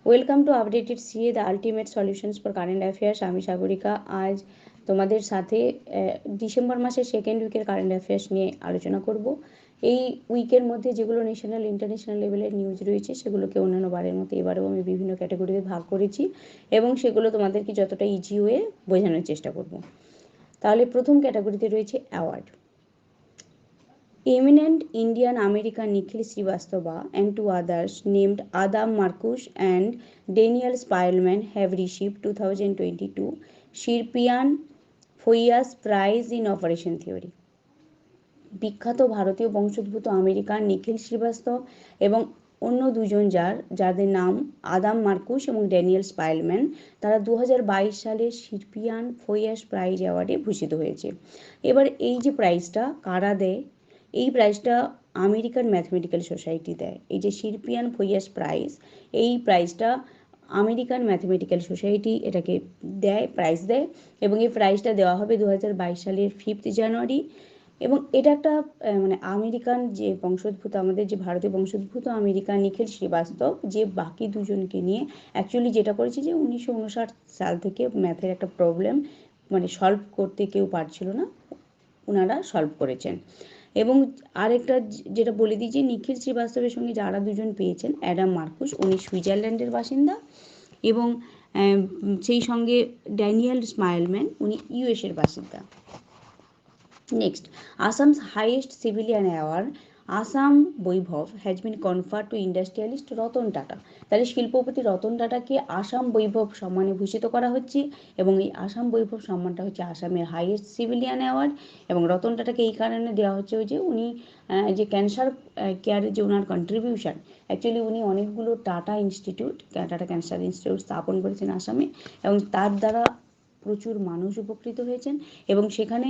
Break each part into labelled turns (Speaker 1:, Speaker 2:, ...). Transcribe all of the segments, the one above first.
Speaker 1: Welcome to updated CA the ultimate solutions for current affairs. আমি সাগরিকা আজ তোমাদের সাথে ডিসেম্বর মাসের সেকেন্ড উইকের কারেন্ট অ্যাফেয়ার্স নিয়ে আলোচনা করব। এই উইকের মধ্যে যেগুলো ন্যাশনাল ইন্টারন্যাশনাল লেভেলের নিউজ রয়েছে সেগুলোকে অন্যান্য বারের মতো এবারেও আমি বিভিন্ন ক্যাটাগরিতে ভাগ করেছি এবং সেগুলো তোমাদেরকে যতটা ইজি ওয়ে বোঝানোর চেষ্টা করব। তাহলে প্রথম ক্যাটাগরিতে রয়েছে award. Eminent Indian American Nikhil Srivastava and two others named Adam Marcus and Daniel Spielman have received 2022 Sirpian Foyas Prize in Operation Theory. বিখ্যাত ভারতীয় বংশোদ্ভূত আমেরিকান নিখিল শ্রীবাস্তব এবং অন্য দুজন যাদের নাম আদাম মার্কুস এবং ড্যানিয়েল স্পাইলম্যান, তারা 2022 সালে শিরপিয়ান ফোয়াস প্রাইজ অ্যাওয়ার্ডে ভূষিত হয়েছে। এবার এই যে প্রাইজটা কারা দেয়, এই প্রাইজটা আমেরিকান ম্যাথমেটিক্যাল সোসাইটি দেয়। এই যে শিরপিয়ান ফোয়াস প্রাইজ, এই প্রাইজটা আমেরিকান ম্যাথমেটিক্যাল সোসাইটি এটাকে প্রাইজ দেয় এবং এই প্রাইজটা দেওয়া হবে 2022 সালের 5 জানুয়ারি। এবং এটা একটা মানে আমেরিকান যে বংশোদ্ভূত, আমাদের যে ভারতীয় বংশোদ্ভূত আমেরিকান নিখিল শ্রীবাস্তব, যে বাকি দুজনকে নিয়ে অ্যাকচুয়ালি যেটা করেছে যে 1959 সাল থেকে ম্যাথের একটা প্রবলেম মানে সলভ করতে কেউ পারছিল না, ওনারা সলভ করেছেন। এবং আরেকটা যেটা বলে দিই যে নিখিল শ্রীবাস্তবের সঙ্গে যারা দুজন পেয়েছেন, অ্যাডাম মার্কুস, উনি সুইজারল্যান্ডের বাসিন্দা, এবং সেই সঙ্গে ড্যানিয়েল স্মাইলম্যান, উনি ইউএসের বাসিন্দা। Next, Assam's highest civilian award, Assam Baibhav, has been conferred to industrialist Ratan Tata. তাহলে শিল্পপতি রতন টাটাকে আসাম বৈভব সম্মানে ভূষিত করা হচ্ছে এবং এই আসাম বৈভব সম্মানটা হচ্ছে আসামের হাইয়েস্ট সিভিলিয়ান অ্যাওয়ার্ড। এবং রতন টাটাকে এই কারণে দেওয়া হচ্ছে যে উনি যে ক্যান্সার কেয়ারের যে ওনার কন্ট্রিবিউশন, অ্যাকচুয়ালি উনি অনেকগুলো টাটা ক্যান্সার ইনস্টিটিউট স্থাপন করেছেন আসামে এবং তার দ্বারা প্রচুর মানুষ উপকৃত হয়েছেন এবং সেখানে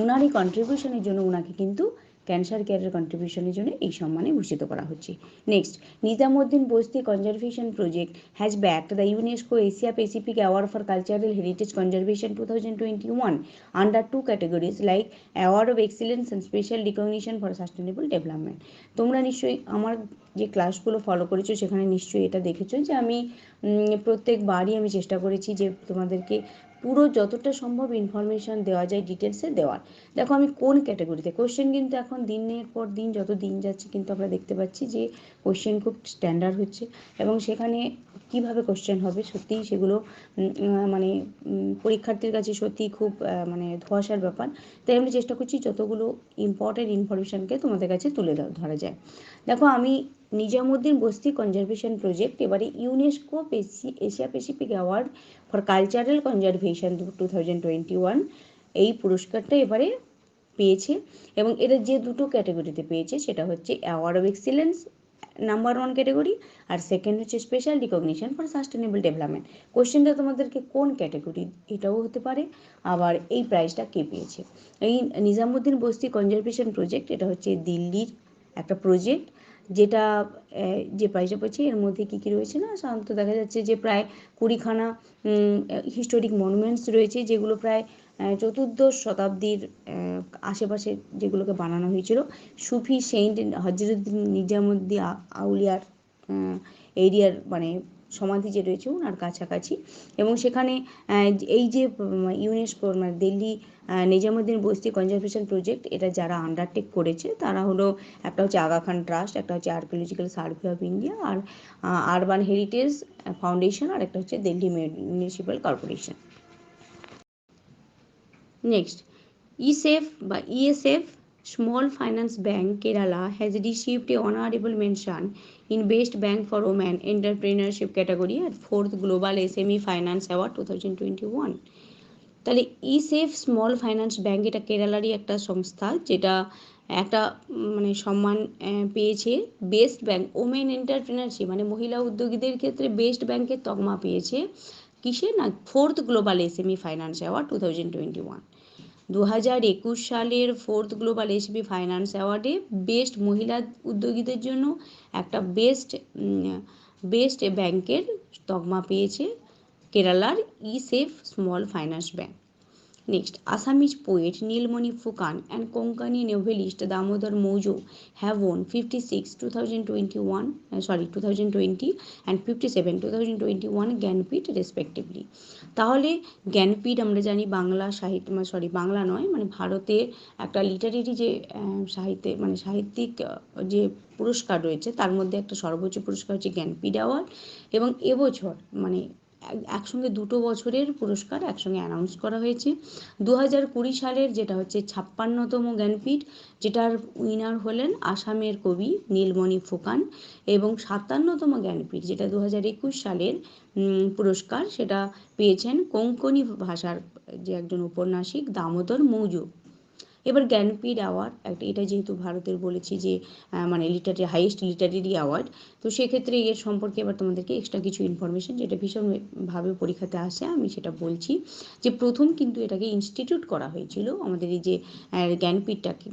Speaker 1: ওনার এই কন্ট্রিবিউশনের জন্য ওনাকে কিন্তু ক্যান্সার কেয়ারের কন্ট্রিবিউশনের জন্য এই সম্মানে ভূষিত করা হচ্ছে। নেক্সট, নিজামুদ্দিন বস্তি conservation project has backed the UNESCO Asia Pacific award for cultural heritage conservation 2021 under 2 categories like award of excellence and special recognition for sustainable development. তোমরা নিশ্চয়ই আমার যে ক্লাসগুলো ফলো করেছো সেখানে নিশ্চয়ই এটা দেখেছো যে আমি প্রত্যেকবারই আমি চেষ্টা করেছি যে তোমাদেরকে পুরো যতটা সম্ভব ইনফরমেশান দেওয়া যায় ডিটেলসে দেওয়ার। দেখো আমি কোন ক্যাটাগরিতে কোশ্চেন, কিন্তু এখন দিনের পর দিন যত দিন যাচ্ছে কিন্তু আমরা দেখতে পাচ্ছি যে কোশ্চেন খুব স্ট্যান্ডার্ড হচ্ছে এবং সেখানে কিভাবে কোশ্চেন হবে সত্যিই সেগুলো মানে পরীক্ষার্থীর কাছে সত্যিই খুব মানে ধোঁয়াশার ব্যাপার। তাই আমি চেষ্টা করছি যতগুলো ইম্পর্টেন্ট ইনফরমেশানকে তোমাদের কাছে তুলে ধরা যায়। দেখো আমি নিজামুদ্দিন বস্তি কনজারভেশন প্রজেক্ট এবারে UNESCO Asia Pacific award for cultural conservation 2021 এই পুরস্কারটা এবারে পেয়েছে এবং এটা যে দুটো ক্যাটাগরিতে পেয়েছে সেটা হচ্ছে award of excellence number 1 category আর সেকেন্ড হচ্ছে special recognition for sustainable development. কোশ্চেনটা তোমাদেরকে কোন ক্যাটাগরি এটাও হতে পারে, আবার এই প্রাইজটা কে পেয়েছে। এই নিজামুদ্দিন বস্তি কনজারভেশন প্রজেক্ট এটা হচ্ছে দিল্লির একটা প্রজেক্ট, যেটা যে প্রাইজটা পেয়েছে এর মধ্যে কী কী রয়েছে না, সাধারণত দেখা যাচ্ছে যে প্রায় 20খানা হিস্টোরিক মনুমেন্টস রয়েছে যেগুলো প্রায় 14th শতাব্দীর আশেপাশে যেগুলোকে বানানো হয়েছিল। সুফি সেন্ট হজরুদ্দিন নিজামুদ্দিন আউলিয়ার এরিয়ার মানে সমাধি যে রয়েছে ওনার কাছাকাছি। এবং সেখানে এই যে ইউনেস্কোর মানে দিল্লি নিজামুদ্দিন বস্তি কনজারভেশন প্রজেক্ট এটা যারা আন্ডারটেক করেছে তারা হলো, একটা হচ্ছে আগা খান ট্রাস্ট, একটা হচ্ছে আর্কিওলজিক্যাল সার্ভে অফ ইন্ডিয়া আর আরবান হেরিটেজ ফাউন্ডেশন, আর একটা হচ্ছে Delhi municipal corporation. Next, ESF Small Finance Bank Kerala has received a honorable mention in Best Bank for Women Entrepreneurship category at 4th Global SME Finance Award 2021। তাহলে ESF small finance bank এটা কেরালারই একটা সংস্থা যেটা একটা মানে সম্মান পেয়েছে। বেস্ট ব্যাঙ্ক ওমেন এন্টারপ্রেনারশিপ মানে মহিলা উদ্যোগীদের ক্ষেত্রে বেস্ট ব্যাঙ্কের তকমা পেয়েছে কিসে না 4th global SME finance award 2021। 2021 সালের 4th গ্লোবাল এসএমই ফাইন্যান্স অ্যাওয়ার্ডে বেস্ট মহিলা উদ্যোগীদের জন্য একটা বেস্ট ব্যাংকের তকমা পেয়েছে কেরালার ESF small finance bank. Next, Assamese poet Nilmani Fukan and Konkani novelist Damodar Mojo have won 56 2020 and 57 2021 Jnanpith respectively. তাহলে জ্ঞানপীঠ আমরা জানি বাংলা সাহিত্য বাংলা নয় মানে ভারতের একটা লিটারেরি যে সাহিত্যে মানে সাহিত্যিক যে পুরস্কার রয়েছে তার মধ্যে একটা সর্বোচ্চ পুরস্কার হচ্ছে জ্ঞানপীঠ অ্যাওয়ার্ড, এবং এবছর মানে একসঙ্গে দুটো বছরের পুরস্কার একসঙ্গে অ্যানাউন্স করা হয়েছে। 2020 সালের যেটা হচ্ছে 56তম জ্ঞানপীঠ, যেটার উইনার হলেন আসামের কবি নীলমণি ফুকান, এবং 57তম জ্ঞানপীঠ যেটা 2021 সালের পুরস্কার সেটা পেয়েছেন কোঙ্কনি ভাষার যে একজন ঔপন্যাসিক দামোদর মৌজু। এবার জ্ঞানপীঠ অ্যাওয়ার্ড এটা যেহেতু ভারতের বলেছি যে মানে হাইয়েস্ট লিটারেরি অ্যাওয়ার্ড, তো সেক্ষেত্রে এর সম্পর্কে এবার তোমাদেরকে এক্সট্রা কিছু ইনফরমেশন যেটা ভীষণভাবে পরীক্ষাতে আসে আমি সেটা বলছি। যে প্রথম কিন্তু এটাকে ইনস্টিটিউট করা হয়েছিল আমাদের এই যে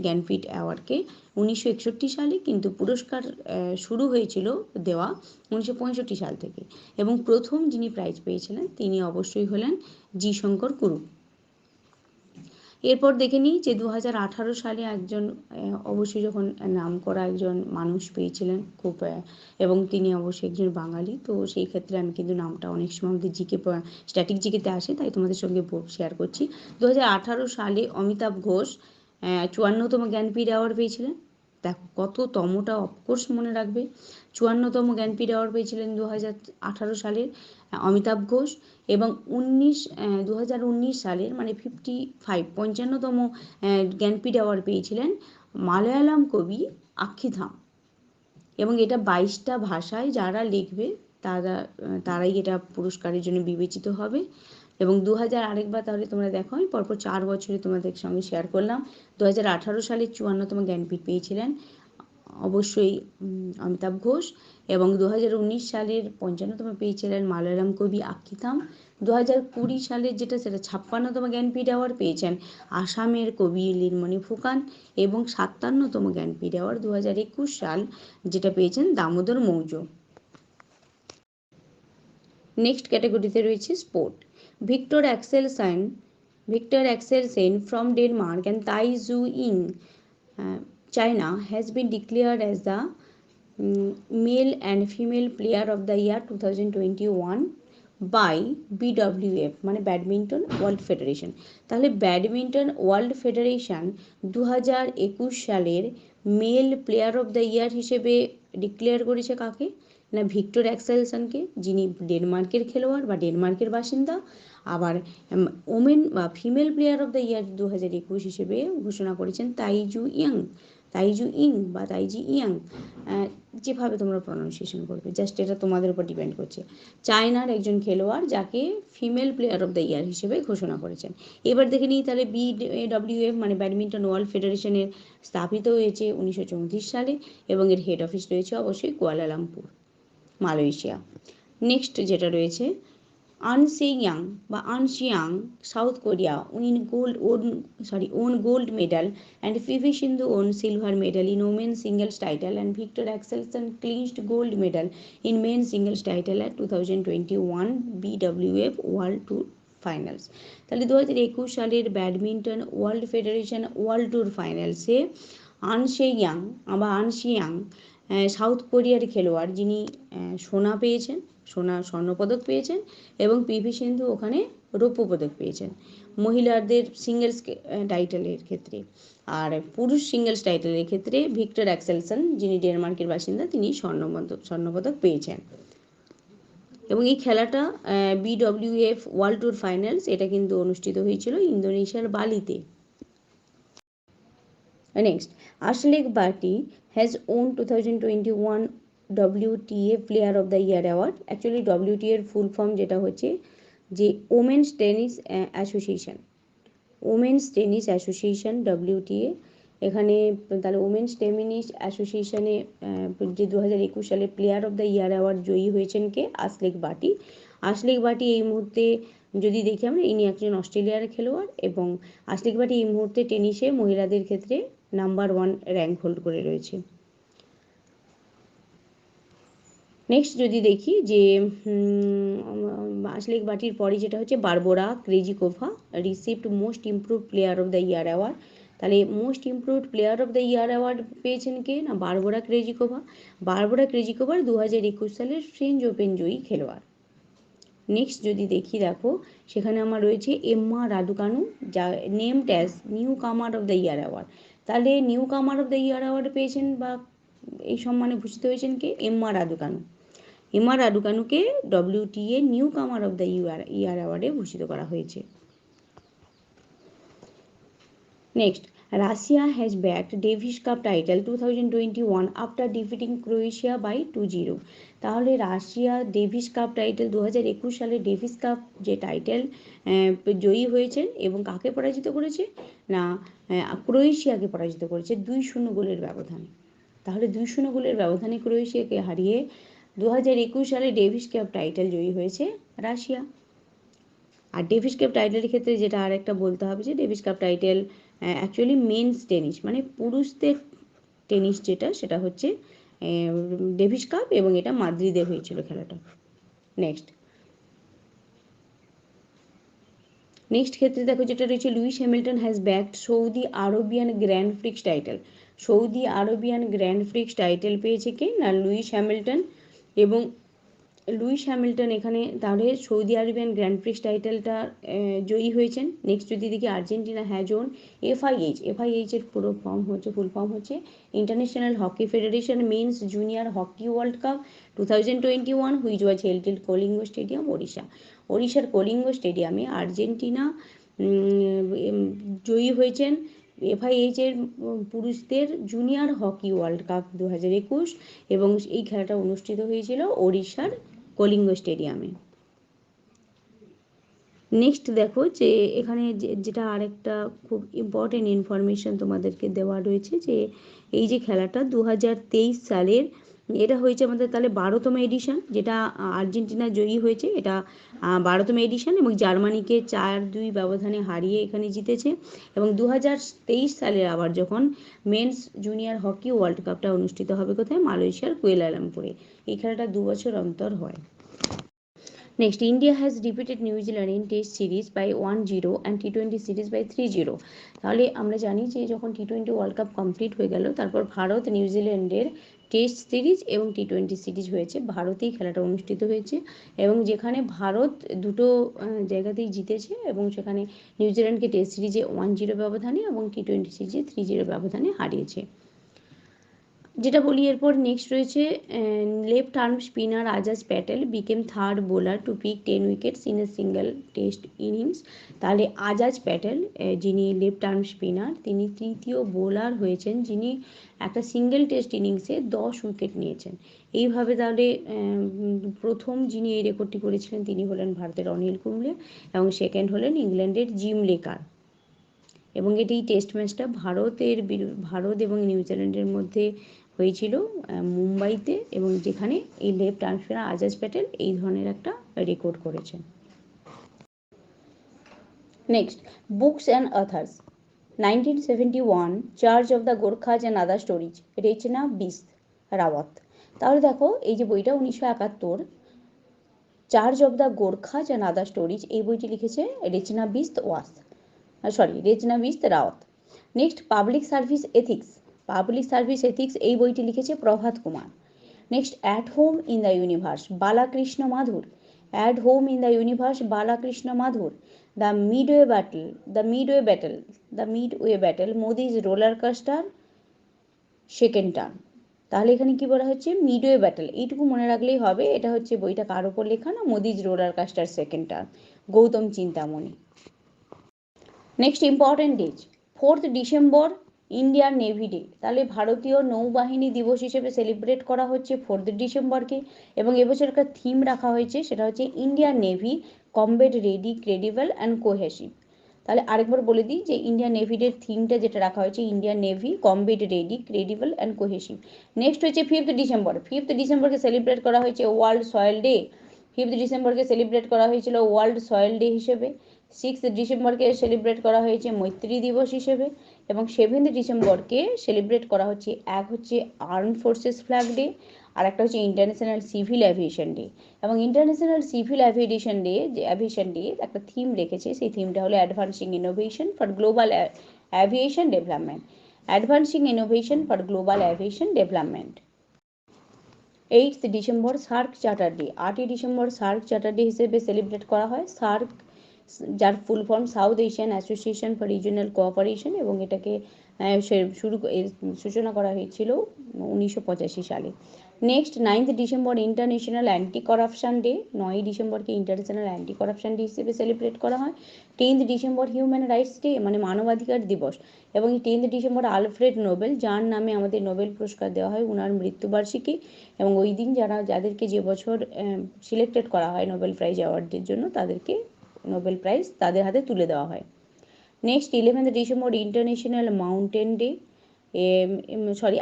Speaker 1: জ্ঞানপীঠ অ্যাওয়ার্ডকে 1961 সালে, কিন্তু পুরস্কার শুরু হয়েছিল দেওয়া 1965 সাল থেকে, এবং প্রথম যিনি প্রাইজ পেয়েছিলেন তিনি অবশ্যই হলেন জি শঙ্কর কুরু। এরপর দেখে নিই যে 2018 সালে একজন অবশ্যই যখন নাম করা একজন মানুষ পেয়েছিলেন খুব, এবং তিনি অবশ্যই একজন বাঙালি, তো সেই ক্ষেত্রে আমি কিন্তু নামটা অনেক সময় আমাদের স্ট্যাটিক জিকেতে আসে তাই তোমাদের সঙ্গে শেয়ার করছি। 2018 সালে অমিতাভ ঘোষ 54তম জ্ঞানপীঠ অ্যাওয়ার্ড পেয়েছিলেন। দেখো কত তমটা অফকোর্স মনে রাখবে, 54তম জ্ঞানপীঠ অ্যাওয়ার্ড পেয়েছিলেন 2018 সালের অমিতাভ ঘোষ, এবং 2019 সালের মানে 55তম জ্ঞানপীঠ অ্যাওয়ার্ড পেয়েছিলেন মালয়ালম কবি আক্ষিধাম, এবং এটা 22টা ভাষায় যারা লিখবে তারাই এটা পুরস্কারের জন্য বিবেচিত হবে। এবং 2000 আরেকবার তাহলে তোমরা দেখো আমি পরপর 4 বছরে তোমাদের সঙ্গে শেয়ার করলাম। 2018 সালে 54তম জ্ঞানপীঠ পেয়েছিলেন অবশ্যই অমিতাভ ঘোষ, এবং 2019 সালের 55তম পেয়েছিলেন মালয়ালম কবি আক্ষিধাম। 2020 সালের যেটা সেটা 56তম জ্ঞানপীঠ অ্যাওয়ার্ড পেয়েছেন আসামের কবি নীলমণি ফুকান, এবং 57তম জ্ঞানপীঠ অ্যাওয়ার্ড 2021 সাল যেটা পেয়েছেন দামোদর মৌজো। নেক্সট ক্যাটাগরিতে রয়েছে sport. Viktor Axelsen from Denmark and Tai Tzu Ying, China has been declared as the male and female player of the year 2021 by BWF মানে ব্যাডমিন্টন ওয়ার্ল্ড ফেডারেশন। তাহলে ব্যাডমিন্টন ওয়ার্ল্ড ফেডারেশন 2021 সালের male player of the year হিসেবে declare করেছে কাকে না Victor অ্যাক্সেলসনকে, যিনি ডেনমার্কের খেলোয়াড় বা ডেনমার্কের বাসিন্দা। আবার ওমেন বা ফিমেল প্লেয়ার অফ দ্য ইয়ার 2021 হিসেবে ঘোষণা করেছেন তাইজু ইং বা তাইজি ইয়াং, যেভাবে তোমরা প্রনাউন্সিয়েশন করবে জাস্ট এটা তোমাদের উপর ডিপেন্ড করছে। চায়নার একজন খেলোয়াড় যাকে female player of the year হিসেবে ঘোষণা করেছেন। এবার দেখে নিই তাহলে BWF মানে ব্যাডমিন্টন ওয়ার্ল্ড ফেডারেশনের স্থাপিত হয়েছে 1934 সালে, এবং এর হেড অফিস রয়েছে অবশ্যই কুয়ালালামপুর, মালয়েশিয়া। নেক্সট যেটা রয়েছে An Seyoung South Korea won gold medal and PV Sindhu won silver medal in women's singles title, and Victor Axelsen clinched gold medal in men's singles title at 2021 BWF World Tour finals. তাহলে 2021 সালের badminton world federation world tour ফাইনালসে An Seyoung South কোরিয়ার খেলোয়াড় যিনি স্বর্ণপদক পেয়েছেন, এবং PV সিন্ধু ওখানে রৌপ্য পদক পেয়েছেন মহিলাদের সিঙ্গেলস টাইটেলের ক্ষেত্রে। আর পুরুষ সিঙ্গেলস টাইটেলের ক্ষেত্রে ভিক্টর অ্যাক্সেলসন যিনি ডেনমার্কের বাসিন্দা তিনি স্বর্ণপদক পেয়েছেন। এবং এই খেলাটা BWF ওয়ার্ল্ড ট্যুর ফাইনালস এটা কিন্তু অনুষ্ঠিত হয়েছিল ইন্দোনেশিয়ার বালিতে। Next, Ashleigh Barty has won 2021 WTA player of the year award. Actually WTA এর ফুল ফর্ম যেটা হচ্ছে যে ওমেন্স টেনিস অ্যাসোসিয়েশন WTA। এখানে তাহলে ওমেন্স টেনিস অ্যাসোসিয়েশনে যে 2021 সালে player of the year award জয়ী হয়েছেন কে আশলেখ বার্টি এই মুহূর্তে যদি দেখি আমরা ইনি একজন অস্ট্রেলিয়ার খেলোয়াড়, এবং আশলেখ বার্টি এই মুহূর্তে টেনিসে মহিলাদের ক্ষেত্রে নাম্বার 1 র্যাঙ্ক হোল্ড করে রয়েছে। নেক্সট যদি দেখি যে বাসলেক বাটির পরে যেটা হচ্ছে Barbora Krejcikova received most improve player of the year award. তাহলে most improved player of the year award পেয়েছেন কে না বারবোরা ক্রেজিকোভা। বারবোরা ক্রেজিকোভার 2021 সালের ফ্রেঞ্চ ওপেন জয়ী খেলোয়াড়। নেক্সট যদি দেখি দেখো সেখানে আমার রয়েছে এম্মা রাদুকানু যা named as newcomer of the year award. তাহলে newcomer of the year award পেয়েছেন বা এই সম্মানে ভূষিত হয়েছেন কে এম্মা রাদুকানু। এম্মা রাদুকানুকে WTA newcomer of the year অ্যাওয়ার্ডে ভূষিত করা হয়েছে। Next Russia has bagged Davis cup title 2021 after defeating Croatia by 2-0। তাহলে রাশিয়া ডেভিস কাপ টাইটেল 2021 সালে ডেভিস কাপ যে টাইটেল জয়ী হয়েছেন এবং কাকে পরাজিত করেছে না ক্রোয়েশিয়াকে পরাজিত করেছে 2-0 গোলের ব্যবধানে। তাহলে 2-0 গোলের ব্যবধানে ক্রোয়েশিয়াকে হারিয়ে 2021 সালে ডেভিস কাপ টাইটেল জয়ী হয়েছে রাশিয়া। আর ডেভিস কাপ টাইটেলের ক্ষেত্রে যেটা আর একটা বলতে হবে যে Davis cup title actually men's tennis মানে পুরুষদের টেনিস যেটা সেটা হচ্ছে ডেভিস কাপ এবং এটা মাদ্রিদে হয়েছিল খেলাটা। নেক্সট ক্ষেত্রে দেখো যেটা রয়েছে Lewis Hamilton has backed Saudi Arabian grand Prix title. Saudi Arabian grand Prix title পেয়েছে কে না লুইস হ্যামিল্টন। এবং লুইস হ্যামিল্টন এখানে তাহলে সৌদি আরবিয়ান গ্র্যান্ড প্রিক্স টাইটেলটা জয়ী হয়েছেন। নেক্সট যদি দেখি আর্জেন্টিনা হ্যাজ ওন এফআইএইচ এর পুরো ফুল ফর্ম হচ্ছে international hockey federation men's junior hockey world cup 2021 which was held in Kalinga stadium ওড়িশার কলিঙ্গ স্টেডিয়ামে আর্জেন্টিনা জয়ী হয়েছেন এফআইএইচ এর পুরুষদের জুনিয়র হকি ওয়ার্ল্ড কাপ 2021 এবং এই খেলাটা অনুষ্ঠিত হয়েছিল ওড়িশার কলিঙ্গ স্টেডিয়ামে। নেক্সট দেখো যে এখানে যেটা আরেকটা খুব ইম্পর্টেন্ট ইনফরমেশন তোমাদেরকে দেওয়া রয়েছে যে এই যে খেলাটা 2023 সালের এটা হয়েছে আমাদের তাহলে 12তম এডিশন, যেটা আর্জেন্টিনা জয়ী হয়েছে, এটা 12তম এডিশন এবং জার্মানিকে 4-2 ব্যবধানে হারিয়ে এখানে জিতেছে। এবং 2023 সালের আবার যখন মেন্স জুনিয়র হকি ওয়ার্ল্ড কাপটা অনুষ্ঠিত হবে কোথায় মালয়েশিয়ার কুয়ালালামপুরে। এই খেলাটা 2 বছর অন্তর হয়। Next India has defeated New Zealand in test series by 1-0 and T20 series by 3-0। তাহলে আমরা জানি যে যখন T20 ওয়ার্ল্ড কাপ কমপ্লিট হয়ে গেল তারপর ভারত নিউজিল্যান্ডের টেস্ট সিরিজ এবং T20 সিরিজ হয়েছে, ভারতেই খেলাটা অনুষ্ঠিত হয়েছে এবং যেখানে ভারত দুটো জায়গাতেই জিতেছে এবং সেখানে নিউজিল্যান্ডকে টেস্ট সিরিজে 1-0 ব্যবধানে এবং T20 সিরিজে 3-0 ব্যবধানে হারিয়েছে। যেটা বলি এরপর নেক্সট রয়েছে left arm spinner Ajaz Patel became third bowler to pick 10 wickets in a single test innings. তাহলে আজাজ প্যাটেল যিনি লেফট আর্ম স্পিনার তিনি তৃতীয় বোলার হয়েছেন যিনি একটা সিঙ্গেল টেস্ট ইনিংসে 10 উইকেট নিয়েছেন। এইভাবে তাহলে প্রথম যিনি এই রেকর্ডটি করেছিলেন তিনি হলেন ভারতের অনিল কুম্বলে এবং সেকেন্ড হলেন ইংল্যান্ডের জিম লেকার। এবং এটি টেস্ট ম্যাচটা ভারত এবং নিউজিল্যান্ডের মধ্যে হয়েছিল মুম্বাইতে এবং যেখানে এই left arm spinner Ajaz Patel এই ধরনের একটা রেকর্ড করেছেন। Next books and authors 1971 charge of the Gorkhas and other stories Rachna Bisht Rawat. তাহলে দেখো এই যে বইটা 1971 charge of the Gorkhas and other stories এই বইটি লিখেছে Rachna Bisht Rawat. Next public service ethics এই বইটি লিখেছে Prabhat Kumar. Next at home in the universe Balakrishna Madhur. The midway battle Modi's roller coaster second term. তাহলে এখানে কি বলা হচ্ছে মিডওয়ে ব্যাটল, এইটুকু মনে রাখলেই হবে। এটা হচ্ছে বইটা কার ওপর লেখা না Modi's roller coaster second term, Gautam Chintamani. Next important days 4th December Indian navy day. তাহলে ভারতীয় নৌবাহিনী দিবস হিসেবে সেলিব্রেট করা হচ্ছে 4th ডিসেম্বরকে এবং এবছর একটা থিম রাখা হয়েছে সেটা হচ্ছে Indian navy combat ready credible and cohesive. তাহলে আরেকবার বলে দিই যে ইন্ডিয়ান নেভি ডের থিমটা যেটা রাখা হয়েছে Indian navy combat ready credible and cohesive. Next হচ্ছে 5th ডিসেম্বরকে সেলিব্রেট করা হয়েছে ওয়ার্ল্ড সয়েল ডে। 5th ডিসেম্বরকে সেলিব্রেট করা হয়েছিল ওয়ার্ল্ড সয়েল ডে হিসেবে। 6th ডিসেম্বরকে সেলিব্রেট করা হয়েছে মৈত্রী দিবস হিসেবে এবং 7 ডিসেম্বরকে সেলিব্রেট করা হচ্ছে, এক হচ্ছে আর্ম ফোর্সেস ফ্ল্যাগ ডে, আর একটা হচ্ছে ইন্টারন্যাশনাল সিভিল অ্যাভিয়েশন ডে। এবং ইন্টারন্যাশনাল সিভিল অ্যাভিয়েশন ডে একটা থিম রেখেছে, সেই থিমটা হলো advancing innovation for global aviation development. Advancing innovation for global aviation development. 8 December SAARC charter day, 8 December SAARC charter day হিসেবে celebrate করা হয়। সার্ক, যার full form south Asian association for regional cooperation, এবং এটাকে সূচনা করা হয়েছিল 1985 সালে। Next 9 December international anti corruption day, 9 ডিসেম্বরকে ইন্টারন্যাশনাল অ্যান্টি করাপশন ডে হিসেবে সেলিব্রেট করা হয়। 10 ডিসেম্বর হিউম্যান রাইটস ডে, মানে মানবাধিকার দিবস, এবং 10 ডিসেম্বর আলফ্রেড নোবেল, যার নামে আমাদের নোবেল পুরস্কার দেওয়া হয়, ওনার মৃত্যুবার্ষিকী। এবং ওই দিন যাদেরকে যে বছর সিলেক্টেড করা হয় নোবেল প্রাইজ অ্যাওয়ার্ডের জন্য, তাদেরকে নোবেল প্রাইজ তাদের হাতে তুলে দেওয়া হয়। Next 11 December international mountain day,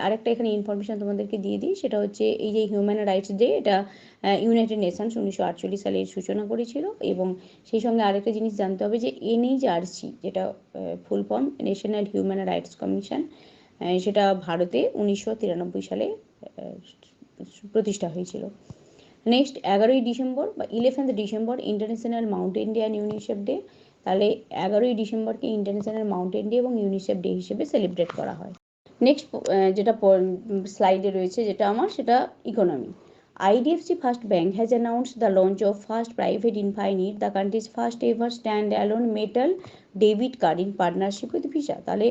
Speaker 1: আরেকটা এখানে ইনফরমেশন তোমাদেরকে দিয়ে দিই, সেটা হচ্ছে এই যে হিউম্যান রাইটস ডে, এটা ইউনাইটেড নেশনস 1948 সালে সূচনা করেছিল। এবং সেই সঙ্গে আরেকটা জিনিস জানতে হবে যে এনএইচআরসি, যেটা full form national human rights commission, সেটা ভারতে 1993 সালে প্রতিষ্ঠা হয়েছিল। নেক্সট 11 ডিসেম্বর বা 11 December international mountain day and UNICEF day. তাহলে 11 ডিসেম্বরকে ইন্টারন্যাশনাল মাউন্টেন ডে এবং ইউনিসেফ ডে হিসেবে সেলিব্রেট করা হয়। নেক্সট যেটা স্লাইডে রয়েছে, যেটা আমার, সেটা economy. IDFC First Bank has announced the launch of First Private Infinite, the country's first ever stand-alone metal debit card in partnership with Visa। তাহলে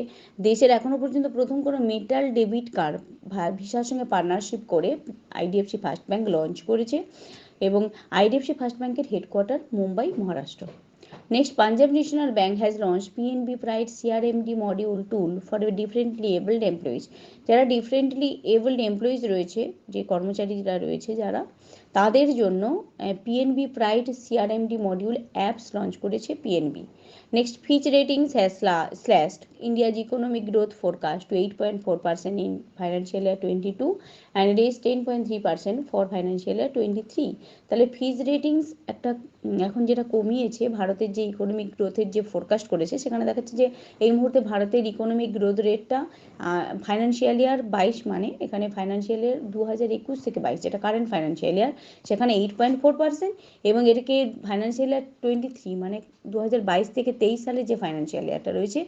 Speaker 1: দেশের এখনো পর্যন্ত প্রথম কোনো মেটাল ডেবিট কার্ড ভিসার সঙ্গে পার্টনারশিপ করে IDFC ফার্স্ট ব্যাংক লঞ্চ করেছে। এবং IDFC ফার্স্ট ব্যাংকের headquarter Mumbai, Maharashtra. Next, Punjab National Bank has launched PNB Pride CRMD module tool for differently abled employees। যারা ডিফারেন্টলি এবলড এমপ্লয়িজ রয়েছে, যে কর্মচারীরা রয়েছে যারা, তাদের জন্য PNB pride CRMD module apps launch করেছে PNB. Next, Fitch ratings has slashed India's economic growth forecast to 8.4% in financial year 22 and raise 10.3% for financial year 23। তাহলে ফিচ রেটিংস এখন যেটা কমিয়েছে, ভারতের যে ইকোনমিক গ্রোথের যে ফোরকাস্ট করেছে, সেখানে দেখাচ্ছে যে এই মুহূর্তে ভারতের ইকোনমিক গ্রোথ রেটটা ফাইন্যান্সিয়াল ইয়ার 22, মানে এখানে ফাইন্যান্সিয়াল ইয়ার 2021 থেকে 22, যেটা কারেন্ট ফাইন্যান্সিয়াল ইয়ার, সেখানে 8.4%, এবং এটাকে ফাইন্যান্সিয়াল ইয়ার 23, মানে 2022 থেকে 23 সালে যে ফাইন্যান্সিয়াল ইয়ারটা রয়েছে,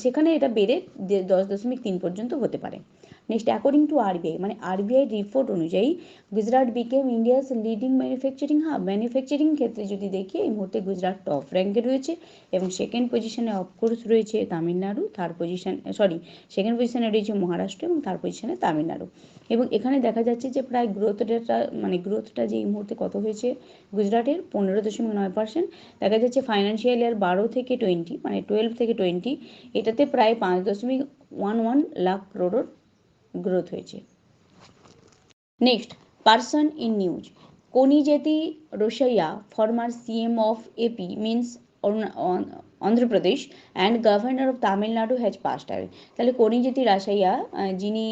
Speaker 1: সেখানে এটা বেড়ে 10.3 পর্যন্ত হতে পারে। নেক্সট, অ্যাকর্ডিং টু আরবিআই, মানে আরবিআই রিপোর্ট অনুযায়ী Gujarat became India's leading manufacturing hub. Manufacturing ক্ষেত্রে যদি দেখি, এই মুহূর্তে গুজরাট টপ র্যাঙ্কে রয়েছে, এবং সেকেন্ড পজিশনে অফকোর্স রয়েছে তামিলনাড়ু, সেকেন্ড পজিশনে রয়েছে মহারাষ্ট্র, এবং থার্ড পজিশনে তামিলনাড়ু। এবং এখানে দেখা যাচ্ছে যে প্রায় গ্রোথটা যে এই মুহূর্তে কত হয়েছে গুজরাটের, 15.9%। দেখা যাচ্ছে ফাইন্যান্সিয়াল ইয়ার 12 থেকে 20, মানে 12 থেকে 20, এটাতে প্রায় 5.11 লাখ করোড় গ্রোথ হয়েছে। Next, person in news. Konijeti Rosaiah, former CM of AP means Andhra Pradesh and governor of Tamil Nadu has passed away. তাহলে কোনিজেতি রোসাইয়া, যিনি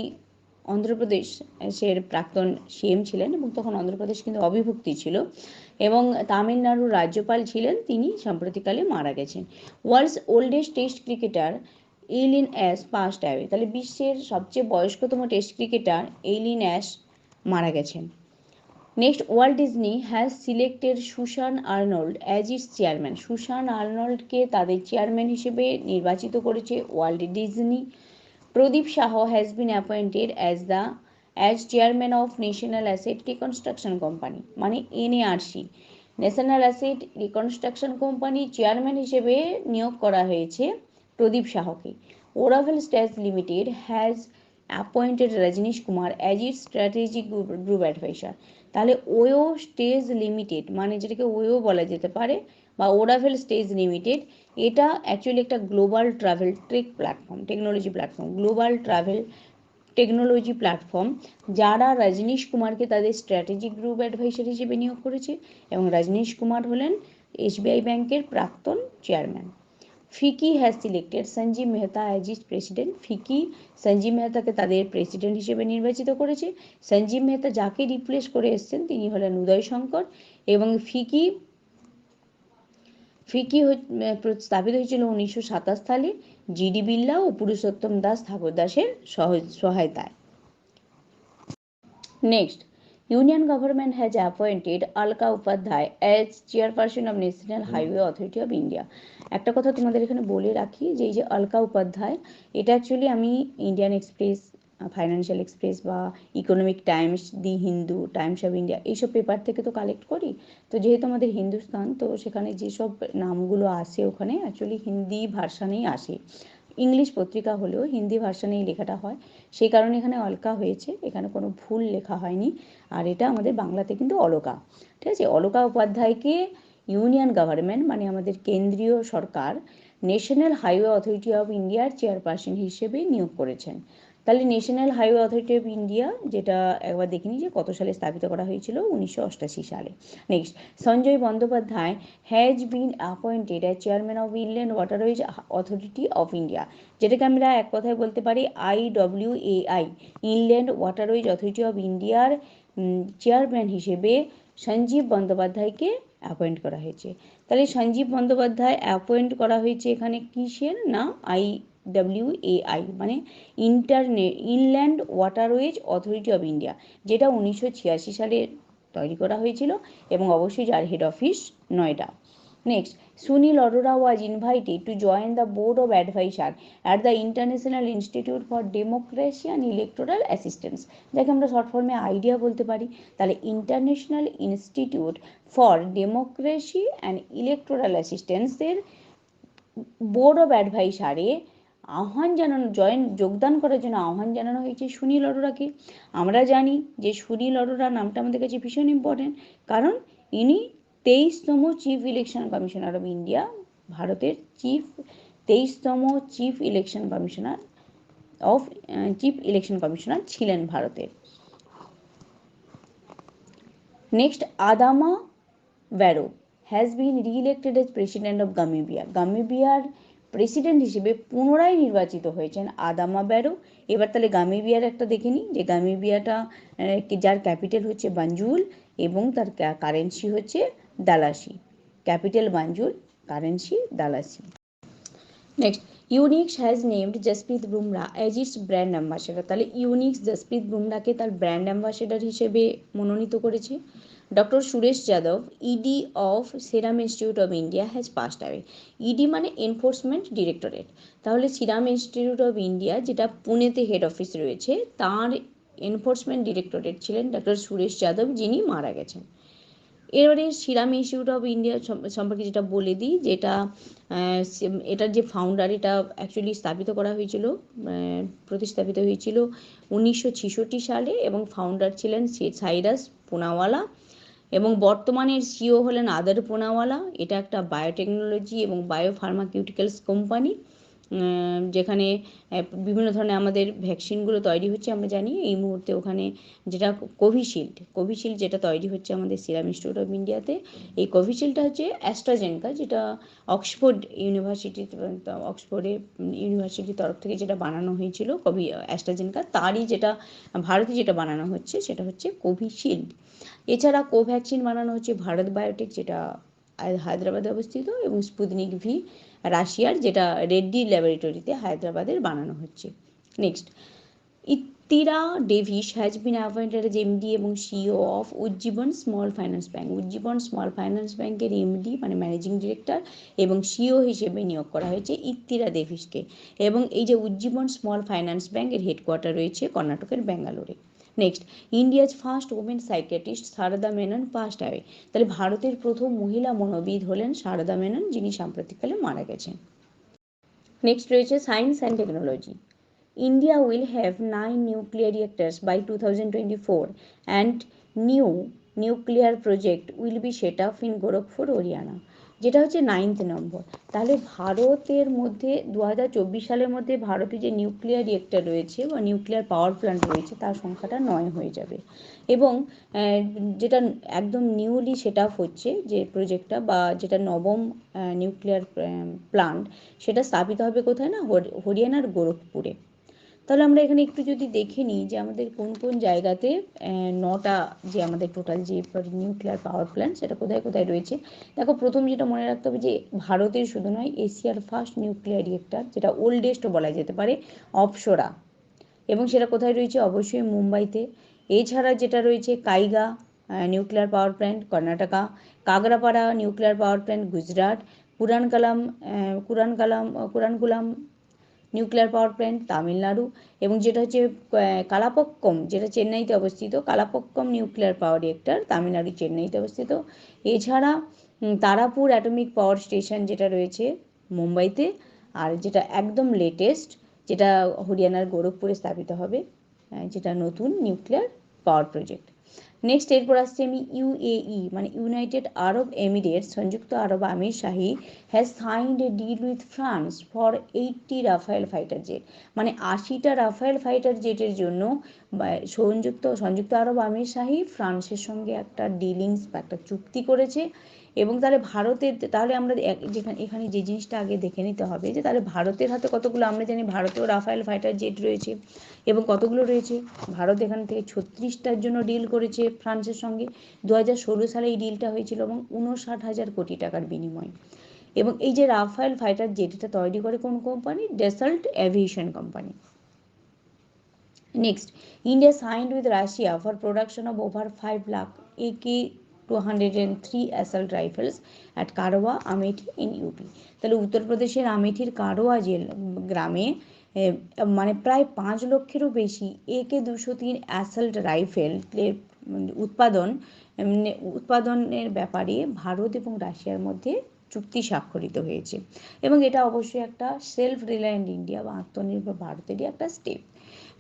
Speaker 1: অন্ধ্রপ্রদেশের প্রাক্তন সিএম ছিলেন, এবং তখন অন্ধ্রপ্রদেশ কিন্তু অবিভক্তি ছিল, এবং তামিলনাড়ুর রাজ্যপাল ছিলেন, তিনি সাম্প্রতিককালে মারা গেছেন। World's oldest test cricketer Eileen Ash passed away. তাহলে বিশ্বের সবচেয়ে বয়স্কতম টেস্ট ক্রিকেটার এইলিন অ্যাশ মারা গেছেন। Next, Walt Disney has selected Susan Arnold as its chairman. Susan আর্নল্ডকে তাদের চেয়ারম্যান হিসেবে নির্বাচিত করেছে Walt Disney. Pradeep Shah has been appointed as chairman of national asset reconstruction company, মানে NARC, national asset reconstruction company chairman হিসেবে নিয়োগ করা হয়েছে প্রদীপ শাহকে। Oravel stays limited has appointed Rajneesh Kumar as it's strategic group adviser. তাহলে ওয়ো স্টেজ লিমিটেড, মানে যেটাকে ওয়ো বলা যেতে পারে, বা ওরাভেল স্টেজ লিমিটেড, এটা অ্যাকচুয়ালি একটা global travel technology platform, global travel technology platform, যারা রজনীশ কুমারকে তাদের স্ট্র্যাটেজিক গ্রুপ অ্যাডভাইসার হিসেবে নিয়োগ করেছে, এবং রজনীশ কুমার হলেন SBI ব্যাংকের প্রাক্তন chairman. FICCI has selected Sanjiv Mehta as its president. FICCI Sanjiv মেহতাকে তাদের প্রেসিডেন্ট হিসেবে নির্বাচিত করেছে। সঞ্জীব মেহতা যাকে রিপ্লেস করে এসছেন, তিনি হলেন উদয় শঙ্কর, এবং ফিকি ফিকি স্থাপিত হয়েছিল 1927 সালে জিডি বিড়লা ও পুরুষোত্তম দাস ঠাকুর দাসের সহায়তায়। Next, union government has appointed Alka Upadhyay as chairperson of national highway authority of India. একটা কথা তোমাদের এখানে বলে রাখি যে এই যে আলকা উপাধ্যায়, এটা অ্যাকচুয়ালি আমি ইন্ডিয়ান এক্সপ্রেস, ফাইন্যান্সিয়াল এক্সপ্রেস বা economic Times, the Hindu, Times of India এইসব পেপার থেকে তো কালেক্ট করি। তো যেহেতু আমাদের হিন্দুস্তান, তো সেখানে যেসব নামগুলো আসে ওখানে অ্যাকচুয়ালি হিন্দি ভার্সানেই আসে। ইংলিশ পত্রিকা হলেও হিন্দি ভার্সানেই লেখাটা হয়, সেই কারণে এখানে অলকা হয়েছে, এখানে কোনো ভুল লেখা হয়নি। আর এটা আমাদের বাংলাতে কিন্তু অলকা, ঠিক আছে। অলকা উপাধ্যায়কে ইউনিয়ন গভর্নমেন্ট মানে আমাদের কেন্দ্রীয় সরকার ন্যাশনাল হাইওয়ে অথরিটি অফ ইন্ডিয়ার চেয়ারপারসন হিসেবে নিয়োগ করেছেন। তাহলে national highway authority of India, যেটা একবার দেখিনি যে কত সালে স্থাপিত করা হয়েছিল, 1988 সালে। Next, Sanjay Bandyopadhyay has been appointed as chairman of inland waterways authority of India, যেটাকে আমরা এক কথায় বলতে পারি IWAI, inland waterways authority of ইন্ডিয়ার চেয়ারম্যান হিসেবে সঞ্জীব বন্দ্যোপাধ্যায়কে অ্যাপয়েন্ট করা হয়েছে। তাহলে সঞ্জীব বন্দ্যোপাধ্যায় অ্যাপয়েন্ট করা হয়েছে এখানে কিসের না, IWAI মানে inland waterways authority of India, যেটা 1986 সালে তৈরি করা হয়েছিল এবং অবশ্যই যার head office Noida. Next, Sunil Arora was invited to join the board of advisor at the international institute for democracy and electoral assistance, যাকে আমরা শর্ট ফর্মে আইডিয়া বলতে পারি। তাহলে international institute for democracy and electoral অ্যাসিস্ট্যান্সের বোর্ড অফ অ্যাডভাইসারে যোগদান করার জন্য আহ্বান জানানো হয়েছে সুনীল অরোরাকে। আমরা জানি যে সুনীল অরোরা নামটা আমাদের কাছে ভীষণ ইম্পর্টেন্ট, কারণ ইনি 23তম chief election commissioner of India, ভারতের 23তম চিফ ইলেকশন কমিশনার ছিলেন ভারতের। Next, Adama Barrow has been re-elected as president of Gambia. গাম্বিয়ার প্রেসিডেন্ট হিসেবে পুনরায় নির্বাচিত হয়েছেন আদামা ব্যারো। এবার তাহলে গাম্বিয়ার একটা দেখে নিই, যে গাম্বিয়াটা যার ক্যাপিটাল হচ্ছে বাঞ্জুল এবং তার কারেন্সি হচ্ছে dalasi. Capital Banjul, currency dalasi. Next, Unix has named Jasprit Bumrah as its brand ambassador. তাহলে ইউনিক্স জসপ্রীত বুমরাকে তার ব্র্যান্ড অ্যাম্বাসেডার হিসেবে মনোনীত করেছে। ডক্টর সুরেশ যাদব, ED of Serum Institute of India has passed away. ED মানে এনফোর্সমেন্ট ডিরেক্টরেট, তাহলে সিরাম ইনস্টিটিউট অফ ইন্ডিয়া যেটা পুনেতে হেড অফিস রয়েছে, তার এনফোর্সমেন্ট ডিরেক্টরেট ছিলেন ডক্টর সুরেশ যাদব, যিনি মারা গেছেন। এবারে সিরাম ইনস্টিটিউট অফ ইন্ডিয়া সম্পর্কে যেটা বলে দিই, যেটা এটার যে ফাউন্ডার, এটা অ্যাকচুয়ালি প্রতিস্থাপিত হয়েছিল 1966 সালে এবং ফাউন্ডার ছিলেন সাইরাস পুনাওয়ালা এবং বর্তমানের সিও হলেন আদার পুনাওয়ালা। এটা একটা বায়োটেকনোলজি এবং বায়োফার্মাকিউটিক্যালস কোম্পানি, যেখানে বিভিন্ন ধরনের আমাদের ভ্যাকসিনগুলো তৈরি হচ্ছে। আমরা জানি এই মুহূর্তে ওখানে যেটা কোভিশিল্ড যেটা তৈরি হচ্ছে আমাদের সিরাম ইনস্টিটিউট অফ ইন্ডিয়াতে, এই কোভিশিল্ডটা হচ্ছে অ্যাস্ট্রাজেনেকা, যেটা অক্সফোর্ড ইউনিভার্সিটির তরফ থেকে যেটা বানানো হয়েছিল অ্যাস্ট্রাজেনেকা, তারই যেটা ভারতে যেটা বানানো হচ্ছে সেটা হচ্ছে কোভিশিল্ড। এছাড়া কোভ্যাক্সিন বানানো হচ্ছে ভারত বায়োটেক, যেটা হায়দ্রাবাদে অবস্থিত, এবং স্পুতনিক ভি রাশিয়ার, যেটা রেড্ডি ল্যাবরেটরিতে হায়দ্রাবাদের বানানো হচ্ছে। Next, Ittira Davis has been appointed as MD এবং CEO of Ujjivan small finance bank. Ujjivan small finance ব্যাঙ্কের এমডি মানে ম্যানেজিং ডিরেক্টর এবং সিইও হিসেবে নিয়োগ করা হয়েছে ইত্তিরা ডেভিসকে। এবং এই যে উজ্জীবন স্মল ফাইন্যান্স ব্যাঙ্কের হেডকোয়ার্টার রয়েছে কর্ণাটকের ব্যাঙ্গালোরে। Next, India's first women psychiatrist Sarada Menon passed away. তাহলে ভারতের প্রথম মহিলা মনোবিদ হলেন সারদা মেনন, যিনি সাম্প্রতিককালে মারা গেছেন। নেক্সট রয়েছে science and technology. India will have 9 nuclear reactors by 2024 and new nuclear project will be set up in Gorakhpur, Haryana, যেটা হচ্ছে 9th নম্বর। তাহলে ভারতের মধ্যে 2024 সালের মধ্যে ভারতে যে নিউক্লিয়ার রিয়েক্টর রয়েছে বা নিউক্লিয়ার পাওয়ার প্ল্যান্ট রয়েছে তার সংখ্যাটা 9 হয়ে যাবে। এবং যেটা একদম নিউলি সেট আপ হচ্ছে যে প্রজেক্টটা বা যেটা নবম নিউক্লিয়ার প্ল্যান্ট, সেটা স্থাপিত হবে কোথায় না, হরিয়ানার গোরখপুরে। তাহলে আমরা এখানে একটু যদি দেখে নিই যে আমাদের কোন কোন জায়গাতে 9টা যে আমাদের টোটাল যে নিউক্লিয়ার পাওয়ার প্ল্যান্ট সেটা কোথায় কোথায় রয়েছে। দেখো, প্রথম যেটা মনে রাখতে হবে যে ভারতের শুধু নয়, এশিয়ার ফার্স্ট নিউক্লিয়ার রিয়েক্টর, যেটা ওল্ডেস্ট বলা যেতে পারে, অপসরা, এবং সেটা কোথায় রয়েছে? অবশ্যই মুম্বাইতে। এছাড়া যেটা রয়েছে Kaiga nuclear power plant Karnataka, Kakrapar nuclear power plant Gujarat, Kudankulam nuclear power plant Tamil Nadu, এবং যেটা হচ্ছে কালাপক্কম, যেটা চেন্নাইতে অবস্থিত, Kalpakkam nuclear power reactor Tamil Nadu চেন্নাইতে অবস্থিত। এছাড়া তারাপুর অ্যাটমিক পাওয়ার স্টেশন যেটা রয়েছে মুম্বাইতে, আর যেটা একদম লেটেস্ট, যেটা হরিয়ানার গোরখপুরে স্থাপিত হবে, যেটা নতুন নিউক্লিয়ার পাওয়ার প্রজেক্ট। নেক্সট এরপর আসছে আমি ইউএই মানে ইউনাইটেড আরব এমিরেটস, সংযুক্ত আরব আমির শাহী has signed a deal with France for 80 Rafale fighter jet, মানে 80টা রাফায়েল ফাইটার জেটের জন্য সংযুক্ত আরব আমির শাহী ফ্রান্সের সঙ্গে একটা ডিলিংস বা একটা চুক্তি করেছে। এবং তাহলে ভারতের, তাহলে আমরা এখানে যে জিনিসটা আগে দেখে নিতে হবে যে তাহলে ভারতের হাতে কতগুলো, আমরা জানি ভারতেও রাফায়েল ফাইটার জেট রয়েছে, এবং কতগুলো রয়েছে, ভারত এখান থেকে 36টার জন্য ডিল করেছে ফ্রান্সের সঙ্গে। 2016 সালে এই ডিলটা হয়েছিল এবং 59,000 কোটি টাকার বিনিময়। এবং এই যে রাফায়েল ফাইটার জেট, এটা তৈরি করে কোন company? Dassault aviation company. Next, India signed with Russia for production of over 5 lakh AK-203 assault rifles at Korwa Amethi in UP. তাহলে উত্তরপ্রদেশের আমেঠির কারওয়া গ্রামে মানে প্রায় 5 লক্ষেরও বেশি AK-203 অ্যাসল্ট রাইফেল উৎপাদনের ব্যাপারে ভারত এবং রাশিয়ার মধ্যে চুক্তি স্বাক্ষরিত হয়েছে। এবং এটা অবশ্যই একটা সেলফ রিলায়েন্ট ইন্ডিয়া বা আত্মনির্ভর ভারতেরই একটা স্টেপ।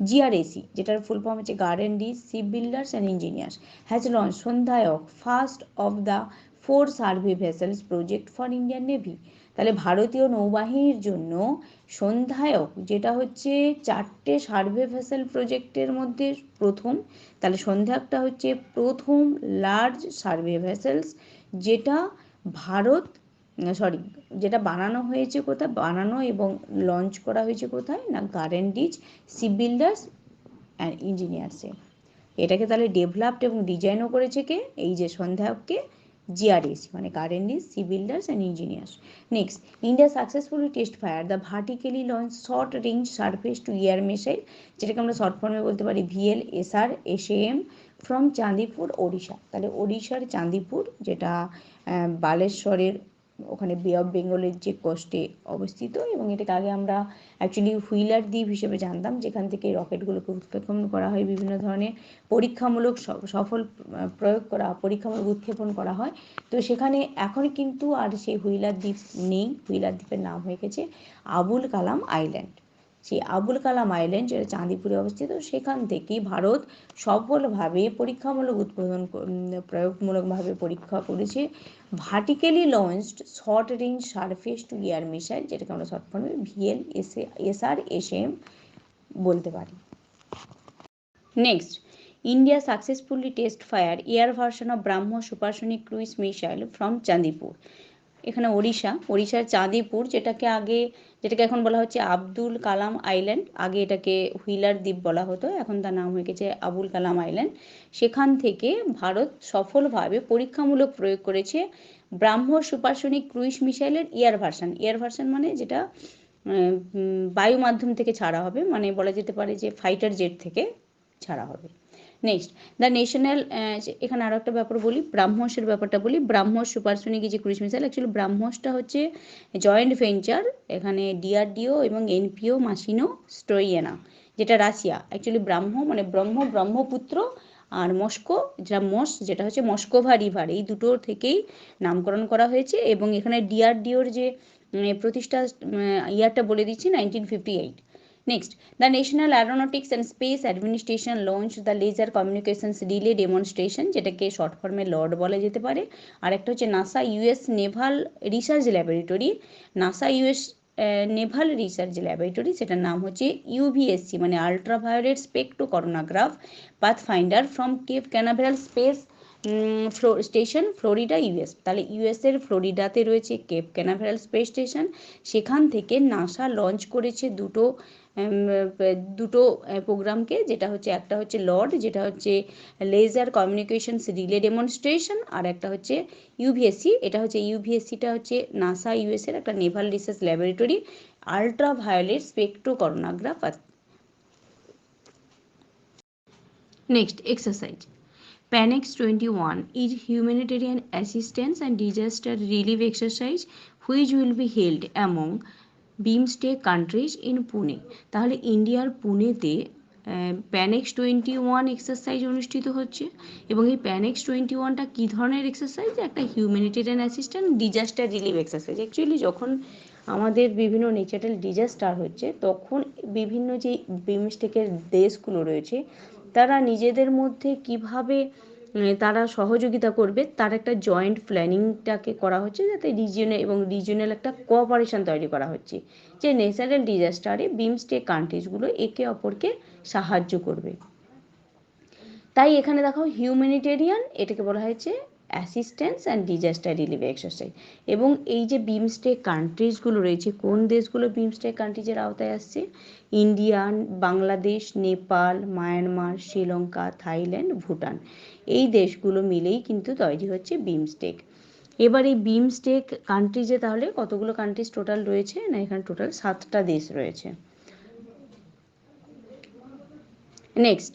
Speaker 1: GRAC, যেটার ফুল ফর্ম হচ্ছে গার্ডেন ডি ship builders and engineers, has launch Sandhayak first of the 4 survey vessels project for Indian navy. তাহলে ভারতীয় নৌবাহিনীর জন্য সন্ধ্যায়ক, যেটা হচ্ছে 4টে সার্ভে ভেসেল প্রজেক্টের মধ্যে প্রথম, তাহলে সন্ধ্যায়কটা হচ্ছে প্রথম লার্জ সার্ভে ভেসেলস, যেটা ভারত যেটা বানানো হয়েছে কোথায়, বানানো এবং লঞ্চ করা হয়েছে কোথায় না, গার্ডেনডিজ শিপ বিল্ডার্স অ্যান্ড ইঞ্জিনিয়ার্সে। এটাকে তাহলে ডেভেলপড এবং ডিজাইনও করেছে কে? এই যে সন্ধ্যায়ককে GRAC মানে গার্ডেনডিজ ship builders and engineers. Next, India successfully test fire the vertically launch short range surface to air missile, যেটাকে আমরা শর্ট ফর্মে বলতে পারি VLSR SAM from Chandipur Odisha. তাহলে ওড়িশার চাঁদিপুর, যেটা বালেশ্বরের ওখানে বে অফ বেঙ্গলের যে কোস্টে অবস্থিত, এবং এটাকে আগে আমরা অ্যাকচুয়ালি হুইলার দ্বীপ হিসেবে জানতাম, যেখান থেকে রকেটগুলোকে উৎক্ষেপণ করা হয়, বিভিন্ন ধরনের পরীক্ষামূলক পরীক্ষামূলক উৎক্ষেপণ করা হয়। তো সেখানে এখন কিন্তু আর সেই হুইলার দ্বীপ নেই, হুইলার দ্বীপের নাম হয়ে গেছে আবুল কালাম আইল্যান্ড। সেই আবুল কালাম আইল্যান্ড, যেটা চাঁদিপুরে অবস্থিত, সেখান থেকেই ভারত সফলভাবে প্রয়োগমূলকভাবে পরীক্ষা করেছে vertically launched short range surface to air missile, যেটাকে আমরা শর্ট ফর্মে VLSR SM বলতে পারি। Next, India successfully test fire air version of BrahMos supersonic cruise missile from Chandipur. এখানে ওড়িশার চাঁদিপুর, যেটাকে এখন বলা হচ্ছে আব্দুল কালাম আইল্যান্ড, আগে এটাকে হুইলার দ্বীপ বলা হতো, এখন তার নাম হয়ে গেছে আবুল কালাম আইল্যান্ড। সেখান থেকে ভারত সফলভাবে পরীক্ষামূলক প্রয়োগ করেছে ব্রাহ্মস সুপারসনিক ক্রুইজ মিসাইলের এয়ার ভার্সন মানে যেটা বায়ু মাধ্যম থেকে ছাড়া হবে, মানে বলা যেতে পারে যে ফাইটার জেট থেকে ছাড়া হবে। নেক্সট, দ্য ন্যাশনাল, এখানে আরও একটা ব্যাপার বলি, ব্রাহ্মসের ব্যাপারটা বলি। ব্রাহ্মস সুপারসনিক যে ক্রুইজ মিসাইল, অ্যাকচুয়ালি ব্রাহ্মসটা হচ্ছে জয়েন্ট ভেঞ্চার, এখানে DRDO এবং NPO মাসিনো স্টোইয়েনা, যেটা রাশিয়া। অ্যাকচুয়ালি ব্রহ্মপুত্র আর মস্কো, যেটা হচ্ছে মস্কোভা রিভার, এই দুটো থেকেই নামকরণ করা হয়েছে। এবং এখানে DRDOর যে প্রতিষ্ঠা ইয়ারটা বলে দিচ্ছি, 1958। Next, the National Aeronautics and Space Administration launched the Laser Communications Relay Demonstration, যেটাকে শর্ট ফর্মে লর্ড বলা যেতে পারে। আর একটা হচ্ছে NASA US naval research laboratory, naval research laboratory, সেটার নাম হচ্ছে UVSC মানে ultraviolet spectrocoronagraph pathfinder from Cape Canaveral space station Florida US। তাহলে US-এর ফ্লোরিডাতে রয়েছে কেপ ক্যানাভেরাল স্পেস স্টেশন, সেখান থেকে নাসা লঞ্চ করেছে দুটো দুটো প্রোগ্রামকে, যেটা হচ্ছে একটা হচ্ছে লর্ড, যেটা হচ্ছে লেজার কমিউনিকেশনস রিলে ডেমনস্ট্রেশন, আর একটা হচ্ছে ইউভিএসসি। এটা হচ্ছে ইউভিএসসিটা হচ্ছে নাসা ইউএসের একটা naval research laboratory, ultraviolet spectrocoronagraph. Next exercise. PANEX 21 is humanitarian assistance and disaster relief exercise which will be held among BIMSTEC countries in Pune. তাহলে ইন্ডিয়ার পুনেতে প্যানেক্স 21 এক্সারসাইজ অনুষ্ঠিত হচ্ছে, এবং এই প্যানেক্স 21টা কী ধরনের এক্সারসাইজ? একটা humanitarian assistant disaster relief exercise. Actually যখন আমাদের বিভিন্ন ন্যাচারাল ডিজাস্টার হচ্ছে, তখন বিভিন্ন যে বিমস্টেকের দেশগুলো রয়েছে তারা নিজেদের মধ্যে কিভাবে তারা সহযোগিতা করবে, তার একটা জয়েন্ট প্ল্যানিংটাকে করা হচ্ছে, যাতে রিজিওনাল একটা কোঅপারেশন তৈরি করা হচ্ছে, যে ন্যাচারাল ডিজাস্টারে বিমস্টেক কান্ট্রিজগুলো একে অপরকে সাহায্য করবে। তাই এখানে দেখো হিউম্যানিটেরিয়ান, এটাকে বলা হয়েছে assistance and disaster relief exercise. এবং এই যে বিমস্টেক কান্ট্রিজগুলো রয়েছে, কোন দেশগুলো বিমস্টেক কান্ট্রিজের আওতায় আসছে? India, Bangladesh, Nepal, Myanmar, Sri Lanka, Thailand, Bhutan, এই দেশগুলো মিলেই কিন্তু তৈরি হচ্ছে বিমস্টেক। এবার এই বিমস্টেক কান্ট্রিজে তাহলে কতগুলো কান্ট্রিজ টোটাল রয়েছে? না, এখানে টোটাল 7টা দেশ রয়েছে। Next,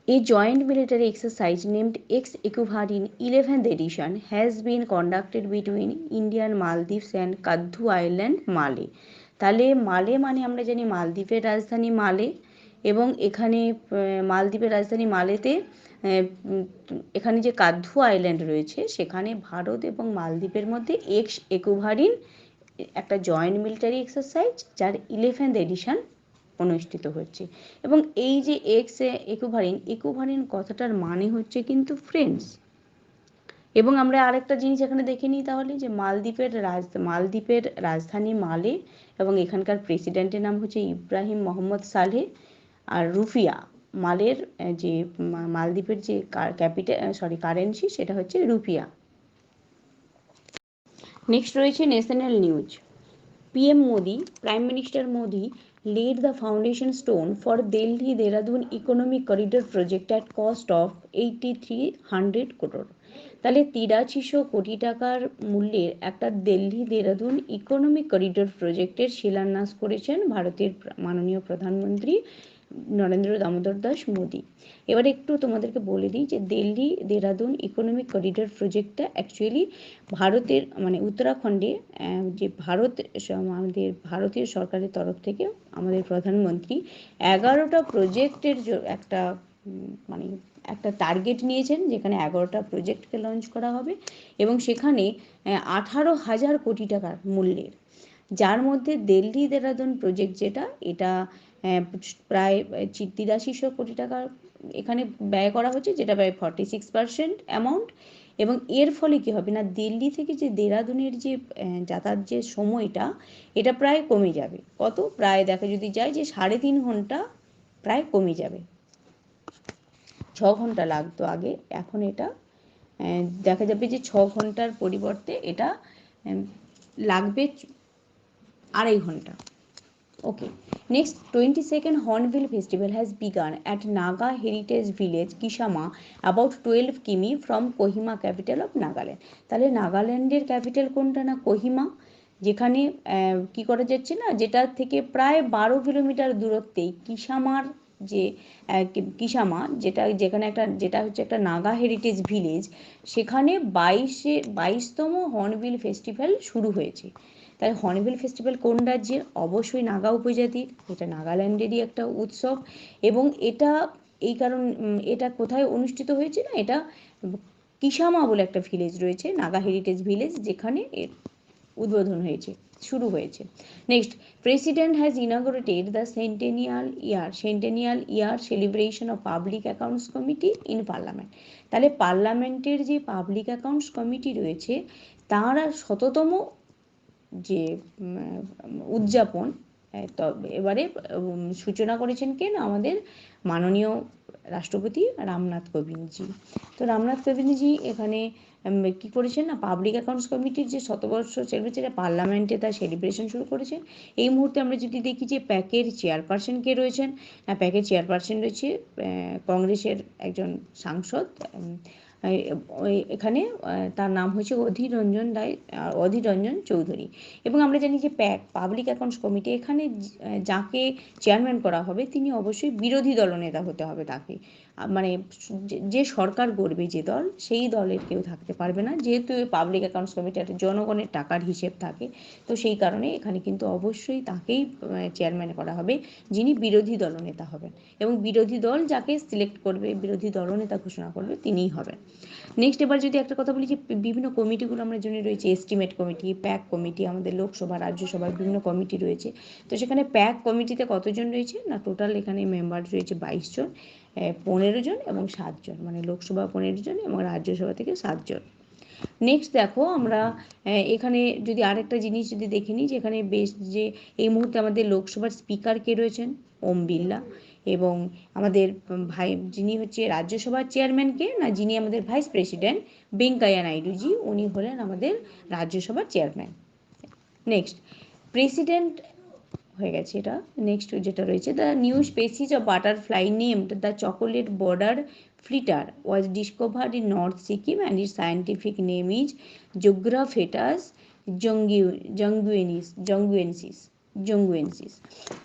Speaker 1: a joint military exercise named X-ECUVAR in 11th edition has been conducted between Indian Maldives and Kadhu Island, মালে। তাহলে মালে মানে আমরা জানি মালদ্বীপের রাজধানী মালে, এবং এখানে মালদ্বীপের রাজধানী মালেতে এখানে যে কাদ্ধু আইল্যান্ড রয়েছে, সেখানে ভারত এবং মালদ্বীপের মধ্যে এক্স-একুভারিন একটা জয়েন্ট মিলিটারি এক্সারসাইজ, যার 11th এডিশন অনুষ্ঠিত হচ্ছে। এবং এই যে একুভারিন কথাটার মানে হচ্ছে কিন্তু ফ্রেন্ডস। এবং আমরা আরেকটা জিনিস এখানে দেখে নিই তাহলে, যে মালদ্বীপের রাজধানী মালে, এবং এখানকার প্রেসিডেন্টের নাম হচ্ছে ইব্রাহিম মোহাম্মদ সালেহ, আর রুফিয়া, মালের যে মালদ্বীপের যে কারেন্সি, সেটা হচ্ছে রুপিয়া। নেক্সট রয়েছে national news. PM Modi, Prime Minister Modi laid the foundation stone for Delhi-Dehradun Economic Corridor project at cost of 8300 crore। তাহলে 8300 কোটি টাকার মূল্যের একটা দিল্লি দেহরাদুন ইকোনমিক করিডোর প্রজেক্টের শিলান্যাস করেছেন ভারতের মাননীয় প্রধানমন্ত্রী নরেন্দ্র দামোদর দাস মোদী। এবার একটু তোমাদেরকে বলে দিই যে দিল্লি দেহরাদুন ইকোনমিক করিডোর প্রজেক্টটা অ্যাকচুয়ালি ভারতের মানে উত্তরাখণ্ডে যে আমাদের ভারতীয় সরকারের তরফ থেকে আমাদের প্রধানমন্ত্রী 11টা প্রজেক্টের একটা মানে একটা টার্গেট নিয়েছেন, যেখানে 11টা প্রজেক্টকে লঞ্চ করা হবে, এবং সেখানে 18,000 কোটি টাকার মূল্যের, যার মধ্যে দিল্লি দেহরাদুন প্রজেক্ট যেটা, এটা প্রায় 8300 কোটি টাকা এখানে ব্যয় করা হচ্ছে, যেটা প্রায় 46% অ্যামাউন্ট। এবং এর ফলে কী হবে না, দিল্লি থেকে যে দেহরাদুনের যে যাতায়াত যে সময়টা, এটা প্রায় কমে যাবে। কত? প্রায় দেখা যদি যায় যে 3.5 ঘন্টা প্রায় কমে যাবে। 6 ঘন্টা লাগতো আগে, এখন এটা দেখা যাবে যে 6 ঘন্টার পরিবর্তে এটা লাগবে 2.5 ঘন্টা। Okay. Next, 22nd Hornbill Festival has begun at Naga Heritage Village, Kisama, about 12 কিমি from Kohima, capital of Nagaland। তাহলে নাগাল্যান্ডের ক্যাপিটাল কোনটা? না, কোহিমা, যেখানে কি করা যাচ্ছে না, যেটা থেকে প্রায় 12 কিলোমিটার দূরত্বেই কিসামা, যেটা হচ্ছে একটা নাগা হেরিটেজ ভিলেজ, সেখানে 22তম হর্নবিল ফেস্টিভ্যাল শুরু হয়েছে। তাই হর্নবিল ফেস্টিভ্যাল কোন রাজ্যের? অবশ্যই নাগা উপজাতির, এটা নাগাল্যান্ডেরই একটা উৎসব। এবং এটা কোথায় অনুষ্ঠিত হয়েছে না, এটা কিসামা বলে একটা ভিলেজ রয়েছে, নাগা হেরিটেজ ভিলেজ, যেখানে এর উদ্বোধন হয়েছে, শুরু হয়েছে। Next, president has inaugurated the centennial year celebration of public accounts committee in parliament. তাহলে পার্লামেন্টের যে পাবলিক অ্যাকাউন্টস কমিটি রয়েছে, তারা 100তম যে উদযাপন এবারে সূচনা করেছেন কে? না, আমাদের মাননীয় রাষ্ট্রপতি রামনাথ কোবিন্দজি। তো রামনাথ কোবিন্দজি এখানে কী করেছেন না, পাবলিক অ্যাকাউন্টস কমিটির যে শতবর্ষ সেলিব্রেশন পার্লামেন্টে তার সেলিব্রেশন শুরু করেছেন। এই মুহূর্তে আমরা যদি দেখি যে প্যাকের চেয়ারপারসন কে রয়েছেন, প্যাকের চেয়ারপারসন রয়েছে কংগ্রেসের একজন সাংসদ, এখানে তার নাম হচ্ছে অধীর রঞ্জন চৌধুরী। এবং আমরা জানি যে পাবলিক অ্যাকাউন্টস কমিটি, এখানে যাকে চেয়ারম্যান করা হবে তিনি অবশ্যই বিরোধী দলনেতা হতে হবে। তাকে মানে যে সরকার গড়বে যে দল, সেই দলের কেউ থাকতে পারবে না, যেহেতু পাবলিক অ্যাকাউন্টস কমিটি একটা জনগণের টাকার হিসেব থাকে। তো সেই কারণে এখানে কিন্তু অবশ্যই তাকেই চেয়ারম্যান করা হবে যিনি বিরোধী দলনেতা হবেন, এবং বিরোধী দল যাকে সিলেক্ট করবে, বিরোধী দলনেতা ঘোষণা করবে, তিনিই হবেন। নেক্সট এবার যদি একটা কথা বলি যে বিভিন্ন কমিটিগুলো আমরা জন্য রয়েছে, এস্টিমেট কমিটি, প্যাক কমিটি, আমাদের লোকসভা রাজ্যসভার বিভিন্ন কমিটি রয়েছে। তো সেখানে প্যাক কমিটিতে কতজন রয়েছে না, টোটাল এখানে মেম্বার রয়েছে 22 জন, 15 জন এবং 7 জন, মানে লোকসভা 15 জন এবং রাজ্যসভা থেকে 7 জন। নেক্সট দেখো আমরা এখানে যদি আরেকটা জিনিস যদি দেখে নিই, যে এখানে বেশ যে এই মুহূর্তে আমাদের লোকসভার স্পিকার কে রয়েছেন, ওম বিড়লা, এবং আমাদের যিনি হচ্ছে রাজ্যসভার চেয়ারম্যান কে না, যিনি আমাদের ভাইস প্রেসিডেন্ট ভেঙ্কাইয়া নাইডুজি, উনি হলেন আমাদের রাজ্যসভার চেয়ারম্যান। নেক্সট প্রেসিডেন্ট হয়ে গেছে এটা। নেক্সট যেটা রয়েছে, the new species of butterfly named the chocolate border flitter was discovered in north Sikkim and it scientific name is Zographetus dzonguensis.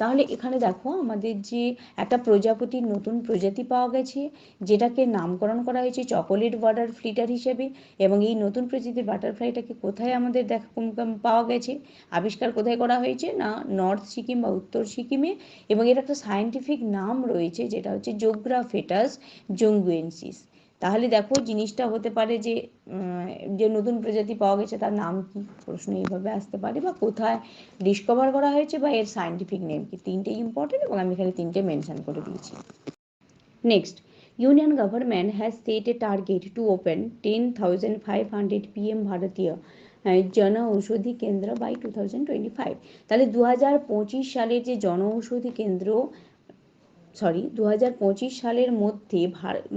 Speaker 1: তাহলে এখানে দেখো আমাদের যে একটা প্রজাপতির নতুন প্রজাতি পাওয়া গেছে, যেটাকে নামকরণ করা হয়েছে চকোলেট বর্ডার ফ্লিটার হিসেবে, এবং এই নতুন প্রজাতির বাটারফ্লাইটাকে কোথায় আমাদের পাওয়া গেছে, আবিষ্কার কোথায় করা হয়েছে না, নর্থ সিকিম বা উত্তর সিকিমে, এবং এর একটা সায়েন্টিফিক নাম রয়েছে যেটা হচ্ছে জোগ্রাফেটাস জঙ্গুয়েন্সিস। তাহলে দেখো জিনিসটা হতে পারে যে যে নতুন প্রজাতি পাওয়া গেছে তার নাম কি, প্রশ্ন এইভাবে আসতে পারে, বা কোথায় ডিসকভার করা হয়েছে, বা এর সায়েন্টিফিক নেম কি। তিনটে ইম্পর্টেন্ট এবং আমি এখানে তিনটে মেনশন করে দিয়েছি। Next, union government has set a target to open 10,500 PM ভারতীয় জন ঔষধি কেন্দ্র বাই 2025। তাহলে 2025 সালের যে জন ঔষধি কেন্দ্র 2025 সালের মধ্যে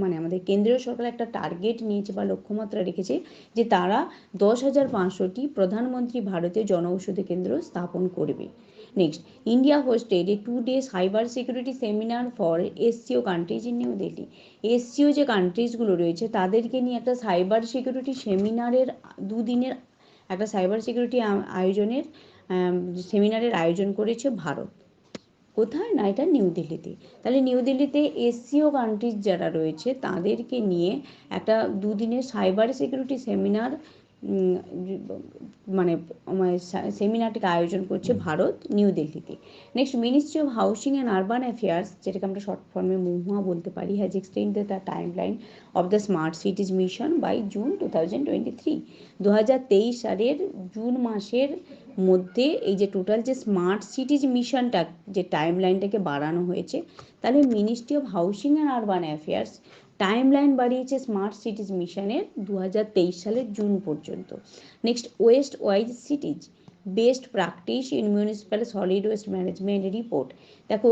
Speaker 1: মানে আমাদের কেন্দ্রীয় সরকার একটা টার্গেট নিয়েছে বা লক্ষ্যমাত্রা রেখেছে যে তারা 10,500টি প্রধানমন্ত্রী ভারতীয় জনঔষধি কেন্দ্র স্থাপন করবে। Next, India hosted A 2-day cyber security seminar for SCO countries in new Delhi. SCO যে কান্ট্রিজগুলো রয়েছে তাদেরকে নিয়ে একটা সাইবার সিকিউরিটি সেমিনারের 2 দিনের একটা সাইবার সিকিউরিটি সেমিনারের আয়োজন করেছে ভারত। কোথায় না, এটা নিউ দিল্লিতে। তাহলে নিউ দিল্লিতে এসসিও কান্ট্রিজ যারা রয়েছে তাদেরকে নিয়ে একটা 2 দিনের সাইবার সিকিউরিটি সেমিনার মানে সেমিনারটিকে আয়োজন করছে ভারত নিউ দিল্লিতে। Next, ministry of housing and urban affairs, যেটাকে আমরা শর্ট ফর্মে মহুয়া বলতে পারি, has extended the time line of the smart cities mission by June 2023। 2023 সালের জুন মাসের মধ্যে এই যে টোটাল যে স্মার্ট সিটিজ মিশনটা যে টাইম লাইনটাকে বাড়ানো হয়েছে, তাহলে ministry of housing and urban affairs time line বাড়িয়েছে স্মার্ট সিটিজ মিশনের 2023 সালের জুন পর্যন্ত। Next, West wise সিটিজ best practice in municipal solid waste management report. দেখো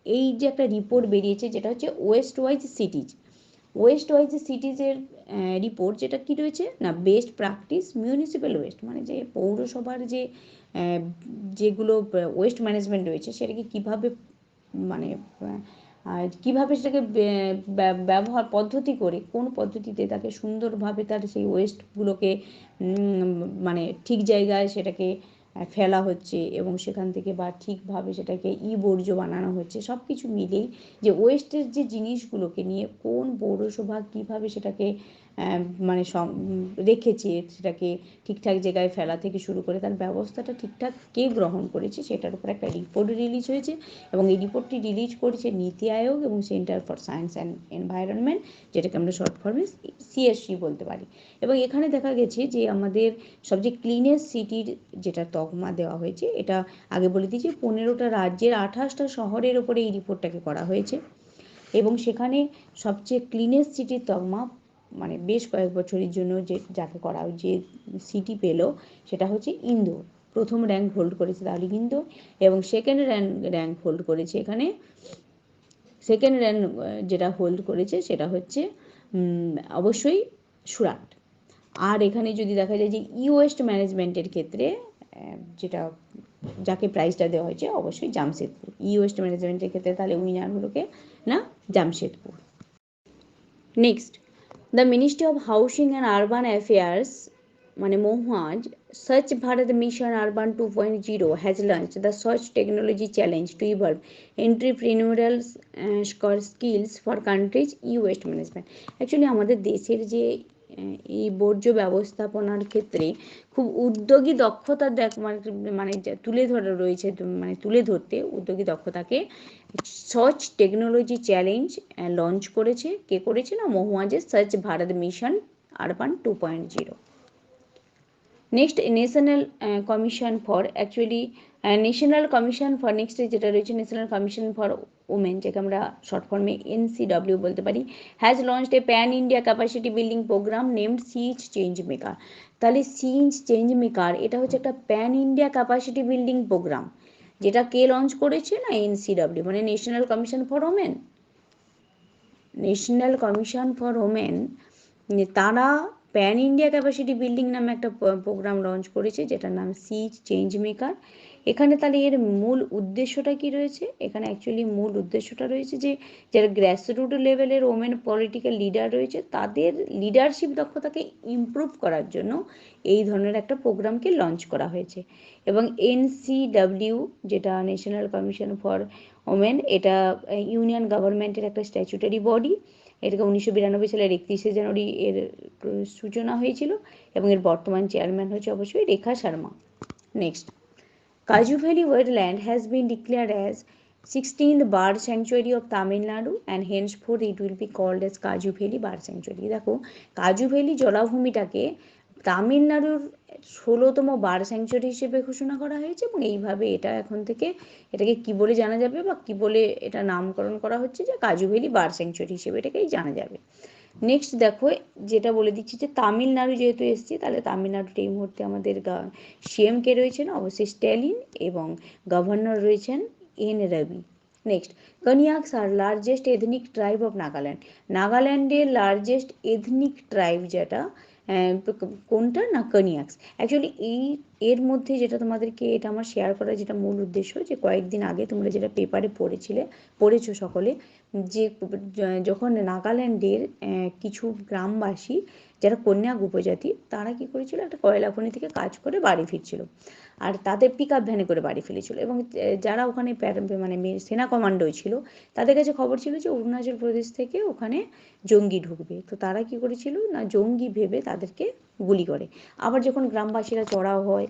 Speaker 1: এই যে একটা রিপোর্ট বেরিয়েছে যেটা হচ্ছে ওয়েস্ট ওয়াইজ সিটিজের রিপোর্ট, যেটা কি রয়েছে না, বেস্ট প্র্যাকটিস মিউনিসিপ্যাল ওয়েস্ট, মানে যে পৌরসভার যে যেগুলো ওয়েস্ট ম্যানেজমেন্ট রয়েছে সেটাকে কিভাবে মানে কিভাবে সেটাকে ব্যবহার পদ্ধতি করে, কোন পদ্ধতিতে তাকে সুন্দরভাবে তার সেই ওয়েস্টগুলোকে মানে ঠিক জায়গায় সেটাকে ফেলা হচ্ছে এবং সেখান থেকে বা ঠিকভাবে সেটাকে বর্জ্য বানানো হচ্ছে, সব কিছু মিলেই যে ওয়েস্টের যে জিনিসগুলোকে নিয়ে কোন পৌরসভা কিভাবে সেটাকে মানে রেখেছে, সেটাকে ঠিকঠাক জায়গায় ফেলা থেকে শুরু করে তার ব্যবস্থাটা ঠিকঠাক কে গ্রহণ করেছে সেটার উপর একটা রিপোর্ট রিলিজ হয়েছে, এবং এই রিপোর্টটি রিলিজ করেছে নীতি আয়োগ এবং centre for science and environment, যেটাকে আমরা শর্ট ফর্মে CSC বলতে পারি। এবং এখানে দেখা গেছে যে আমাদের সবচেয়ে ক্লিনেস্ট সিটির যেটা তকমা দেওয়া হয়েছে, এটা আগে বলে দিয়েছি 15টা রাজ্যের 28টা শহরের ওপরে এই রিপোর্টটাকে করা হয়েছে, এবং সেখানে সবচেয়ে ক্লিনেস্ট সিটির তকমা মানে বেশ কয়েক বছরের জন্য যাকে করা যে সিটি পেল সেটা হচ্ছে ইন্দোর। প্রথম র্যাঙ্ক হোল্ড করেছে তাহলে ইন্দোর, এবং সেকেন্ড র্যাঙ্ক হোল্ড করেছে এখানে, সেকেন্ড র্যাঙ্ক যেটা হোল্ড করেছে সেটা হচ্ছে অবশ্যই সুরাট। আর এখানে যদি দেখা যায় যে ই ওয়েস্ট ম্যানেজমেন্টের ক্ষেত্রে যেটা যাকে প্রাইজটা দেওয়া হয়েছে অবশ্যই জামশেদপুর। ই ওয়েস্ট ম্যানেজমেন্টের ক্ষেত্রে তাহলে উইনার হলো কে না Jamshedpur. Next, the ministry of housing and urban affairs মানে মহুয়াজ স্বচ্ছ Bharat mission urban 2.0 has launch the স্বচ্ছ technology challenge to evolve entrepreneurial skills for country's e waste management. Actually আমাদের দেশের যে এই বর্জ্য ব্যবস্থাপনার ক্ষেত্রে খুব উদ্যোগী দক্ষতা মানে তুলে ধরা রয়েছে, মানে তুলে ধরতে উদ্যোগী দক্ষতাকে স্বচ্ছ টেকনোলজি চ্যালেঞ্জ লঞ্চ করেছে। কে করেছে না মহুয়াজের স্বচ্ছ Bharat mission urban 2.0। Next, national commission for national commission for next যেটা রয়েছে ন্যাশনাল কমিশন ফর ওমেন, যাকে আমরা শর্ট ফর্মে NCW বলতে পারি, has launched a pan India capacity building program named she's change maker. তাহলে সিজ চেঞ্জ মেকার এটা হচ্ছে একটা pan India capacity building program, যেটা কে লঞ্চ করেছে না NCW মানে national commission for women. National commission for women তারা প্যান ইন্ডিয়া ক্যাপাসিটি বিল্ডিং নামে একটা প্রোগ্রাম লঞ্চ করেছে, যেটার নাম সিজ চেঞ্জ মেকার। এখানে তাহলে এর মূল উদ্দেশ্যটা কি রয়েছে? এখানে অ্যাকচুয়ালি মূল উদ্দেশ্যটা রয়েছে যে যারা গ্রাসরুট লেভেলের ওমেন পলিটিক্যাল লিডার রয়েছে তাদের লিডারশিপ দক্ষতাকে ইমপ্রুভ করার জন্য এই ধরনের একটা প্রোগ্রামকে লঞ্চ করা হয়েছে। এবং NCW যেটা ন্যাশনাল কমিশন ফর ওমেন, এটা ইউনিয়ন গভর্নমেন্টের একটা স্ট্যাচুটারি বডি। এটাকে 1992 সালের 31শে জানুয়ারি এর সূচনা হয়েছিল এবং এর বর্তমান চেয়ারম্যান হচ্ছে অবশ্যই রেখা শর্মা। নেক্সট, কাজু valley wetland has been declared as 16th bird sanctuary of Tamil Nadu and henceforth it will be called as কাজু ভ্যালি বার্ড স্যাংচুয়ারি। দেখো, কাজু ভ্যালি জলাভূমিটাকে তামিলনাড়ুর 16তম বার্ড স্যাংচুয়ারি হিসেবে ঘোষণা করা হয়েছে এবং এইভাবে এটা এখন থেকে এটাকে কি বলে জানা যাবে বা কি বলে এটা নামকরণ করা হচ্ছে যে কাজু ভ্যালি বার্ড স্যাংচুয়ারি হিসেবে এটাকেই জানা যাবে। নেক্সট দেখো, যেটা বলে দিচ্ছি যে তামিলনাড়ু যেহেতু এসছে তাহলে তামিলনাড়ুতে এই মুহূর্তে আমাদের CM কে রয়েছেন অবশ্যই স্ট্যালিন এবং গভর্নর রয়েছেন N Ravi. Next, Konyaks are largest ethnic tribe of Nagaland. নাগাল্যান্ডের লার্জেস্ট এথনিক ট্রাইব যেটা কোনটা না কনিয়াক্স। অ্যাকচুয়ালি এর মধ্যে যেটা তোমাদেরকে এটা আমার শেয়ার করার যেটা মূল উদ্দেশ্য, যে কয়েকদিন আগে তোমরা যেটা পেপারে পড়েছো সকলে, যে যখন নাগাল্যান্ডের কিছু গ্রামবাসী যারা কন্যাক উপজাতি তারা কি করেছিল, একটা কয়লা খনি থেকে কাজ করে বাড়ি ফিরছিল আর তাদের পিক আপ ভ্যানে করে বাড়ি ফিরেছিল এবং যারা ওখানে মানে সেনা কমান্ডোই ছিল তাদের কাছে খবর ছিল যে অরুণাচল প্রদেশ থেকে ওখানে জঙ্গি ঢুকবে। তো তারা কি করেছিল না জঙ্গি ভেবে তাদেরকে গুলি করে। আবার যখন গ্রামবাসীরা চড়াও হয়,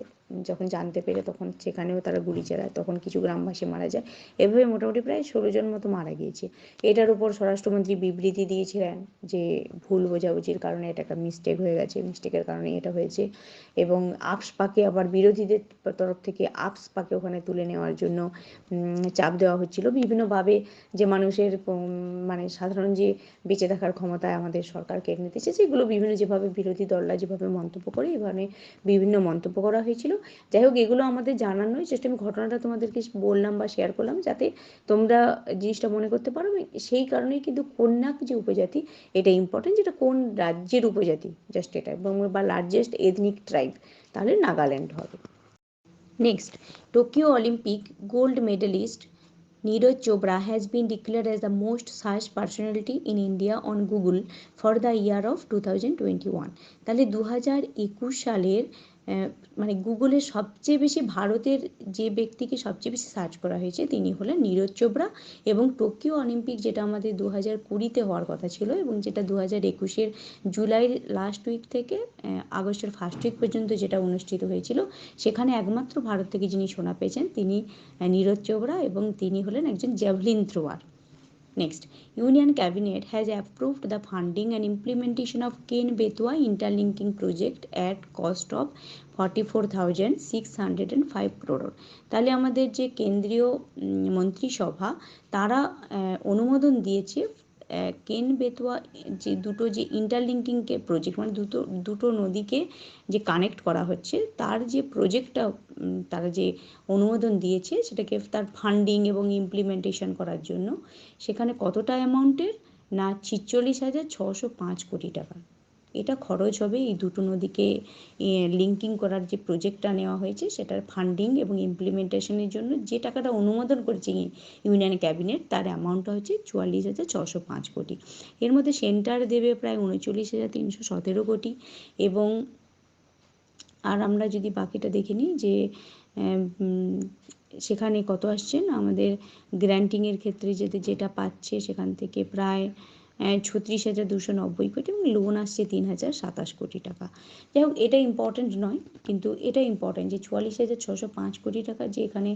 Speaker 1: যখন জানতে পেরে তখন সেখানেও তারা গুলি চালায়, তখন কিছু গ্রামবাসী মারা যায়। এভাবে মোটামুটি প্রায় 16 জন মতো মারা গিয়েছে। এটার উপর স্বরাষ্ট্রমন্ত্রী বিবৃতি দিয়েছিলেন যে ভুল বোঝাবুঝির কারণে এটা একটা মিস্টেক হয়ে গেছে, মিস্টেকের কারণে এটা হয়েছে। এবং আকসপাকে আবার বিরোধীদের তরফ থেকে আকসপাকে ওখানে তুলে নেওয়ার জন্য চাপ দেওয়া হচ্ছিল বিভিন্নভাবে, যে মানুষের মানে সাধারণ যে বেঁচে থাকার ক্ষমতায় আমাদের সরকার কেড়ে নিতে চেয়েছে, এগুলো বিভিন্ন যেভাবে বিরোধী দলরা যেভাবে মন্তব্য করে এভাবে বিভিন্ন মন্তব্য করা হয়েছিল। যাই হোক, এগুলো আমাদের জানার নয়, জাস্ট আমি ঘটনাটা তোমাদেরকে বললাম বা শেয়ার করলাম যাতে তোমরা জিনিসটা মনে করতে পারো। সেই কারণেই কিন্তু কন্যাক যে উপজাতি এটা ইম্পর্টেন্ট, যেটা কোন রাজ্যের উপজাতি জাস্ট এটা, এবং বা লার্জেস্ট এথনিক ট্রাইব তাহলে নাগাল্যান্ড হবে। Next, Tokyo Olympic gold medalist Neeraj Chopra has been declared as the most searched personality in India on Google for the year of 2021। তাহলে 2021 সালের মানে গুগলের সবচেয়ে বেশি ভারতের যে ব্যক্তিকে সবচেয়ে বেশি সার্চ করা হয়েছে তিনি হলেন নীরজ চোপড়া। এবং টোকিও অলিম্পিক যেটা আমাদের 2020-তে হওয়ার কথা ছিল এবং যেটা 2021-এর জুলাইয়ের লাস্ট উইক থেকে আগস্টের ফার্স্ট উইক পর্যন্ত যেটা অনুষ্ঠিত হয়েছিল, সেখানে একমাত্র ভারত থেকে যিনি সোনা পেয়েছেন তিনি নীরজ চোপড়া এবং তিনি হলেন একজন javelin thrower. Next, Union Cabinet has approved the funding and implementation of Ken-Betwa interlinking project at cost of 44,605 crore। তাহলে আমাদের যে কেন্দ্রীয় মন্ত্রিসভা তারা অনুমোদন দিয়েছে কেন বেতুয়া যে দুটো যে ইন্টারলিঙ্কিং প্রজেক্ট মানে দুটো নদীকে যে কানেক্ট করা হচ্ছে তার যে প্রজেক্টটা তারা যে অনুমোদন দিয়েছে সেটাকে তার ফান্ডিং এবং ইমপ্লিমেন্টেশন করার জন্য। সেখানে কতটা অ্যামাউন্টের না 46,605 কোটি টাকা। এটা খরচ হবে এই দুটো নদীকে লিঙ্কিং করার যে প্রজেক্টটা নেওয়া হয়েছে সেটার ফান্ডিং এবং ইমপ্লিমেন্টেশনের জন্য যে টাকাটা অনুমোদন করেছে ইউনিয়ন ক্যাবিনেট, তার অ্যামাউন্টটা হচ্ছে 44,605 কোটি। এর মধ্যে সেন্টার দেবে প্রায় 39,317 কোটি। এবং আর আমরা যদি বাকিটা দেখে নিই যে সেখানে কত আসছে না, আমাদের গ্র্যান্টিংয়ের ক্ষেত্রে যেটা পাচ্ছে সেখান থেকে প্রায় 36,290 কোটি এবং লোন আসছে 3,027 কোটি টাকা। যাই হোক, এটা ইম্পর্টেন্ট নয়, কিন্তু এটা ইম্পর্টেন্ট যে 44,605 কোটি টাকা যে এখানে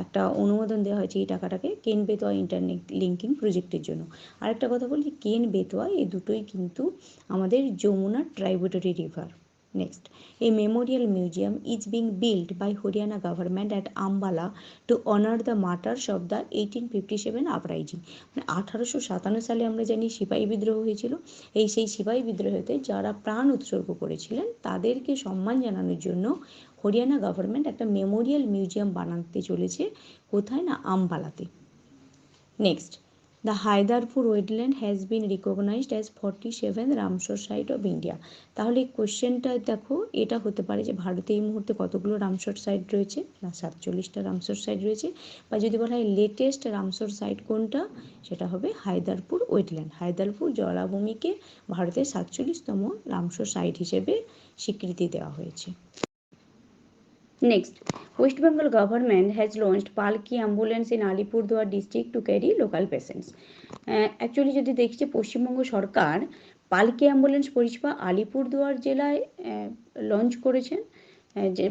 Speaker 1: একটা অনুমোদন দেওয়া হয়েছে এই টাকাটাকে কেন বেতোয়া ইন্টারনেট লিঙ্কিং প্রজেক্টের জন্য। আরেকটা কথা বলি, কেন বেতোয়া এই দুটোই কিন্তু আমাদের Yamuna tributary river. Next, a memorial museum is being built by Haryana government at Ambala to honor the martyrs of the 1857 uprising. মানে 1857 সালে আমরা জানি সিপাহী বিদ্রোহ হয়েছিল। সেই সিপাহী বিদ্রোহতে যারা প্রাণ উৎসর্গ করেছিলেন তাদেরকে সম্মান জানানোর জন্য হরিয়ানা গভর্নমেন্ট একটা মেমোরিয়াল মিউজিয়াম বানাতে চলেছে। কোথায় না, আম্বালাতে। Next, The Haidarpur wetland has been recognized as 47th Ramsar Site of India. তাহলে কোশ্চেনটা দেখো, এটা হতে পারে যে ভারতে এই মুহূর্তে কতগুলো রামসর সাইট রয়েছে না, 47টা রামসর সাইট রয়েছে। বা যদি বলা হয় লেটেস্ট রামসর সাইট কোনটা, সেটা হবে হায়দারপুর ওয়েটল্যান্ড। হায়দারপুর জলাভূমিকে ভারতের 47তম রামসর সাইট হিসেবে স্বীকৃতি দেওয়া হয়েছে। Next, West Bengal government has launched Palki ambulance in Alipurduar district to carry local patients. Actually যদি দেখছি পশ্চিমবঙ্গ সরকার পালকি অ্যাম্বুলেন্স পরিষেবা আলিপুরদুয়ার জেলায় লঞ্চ করেছেন,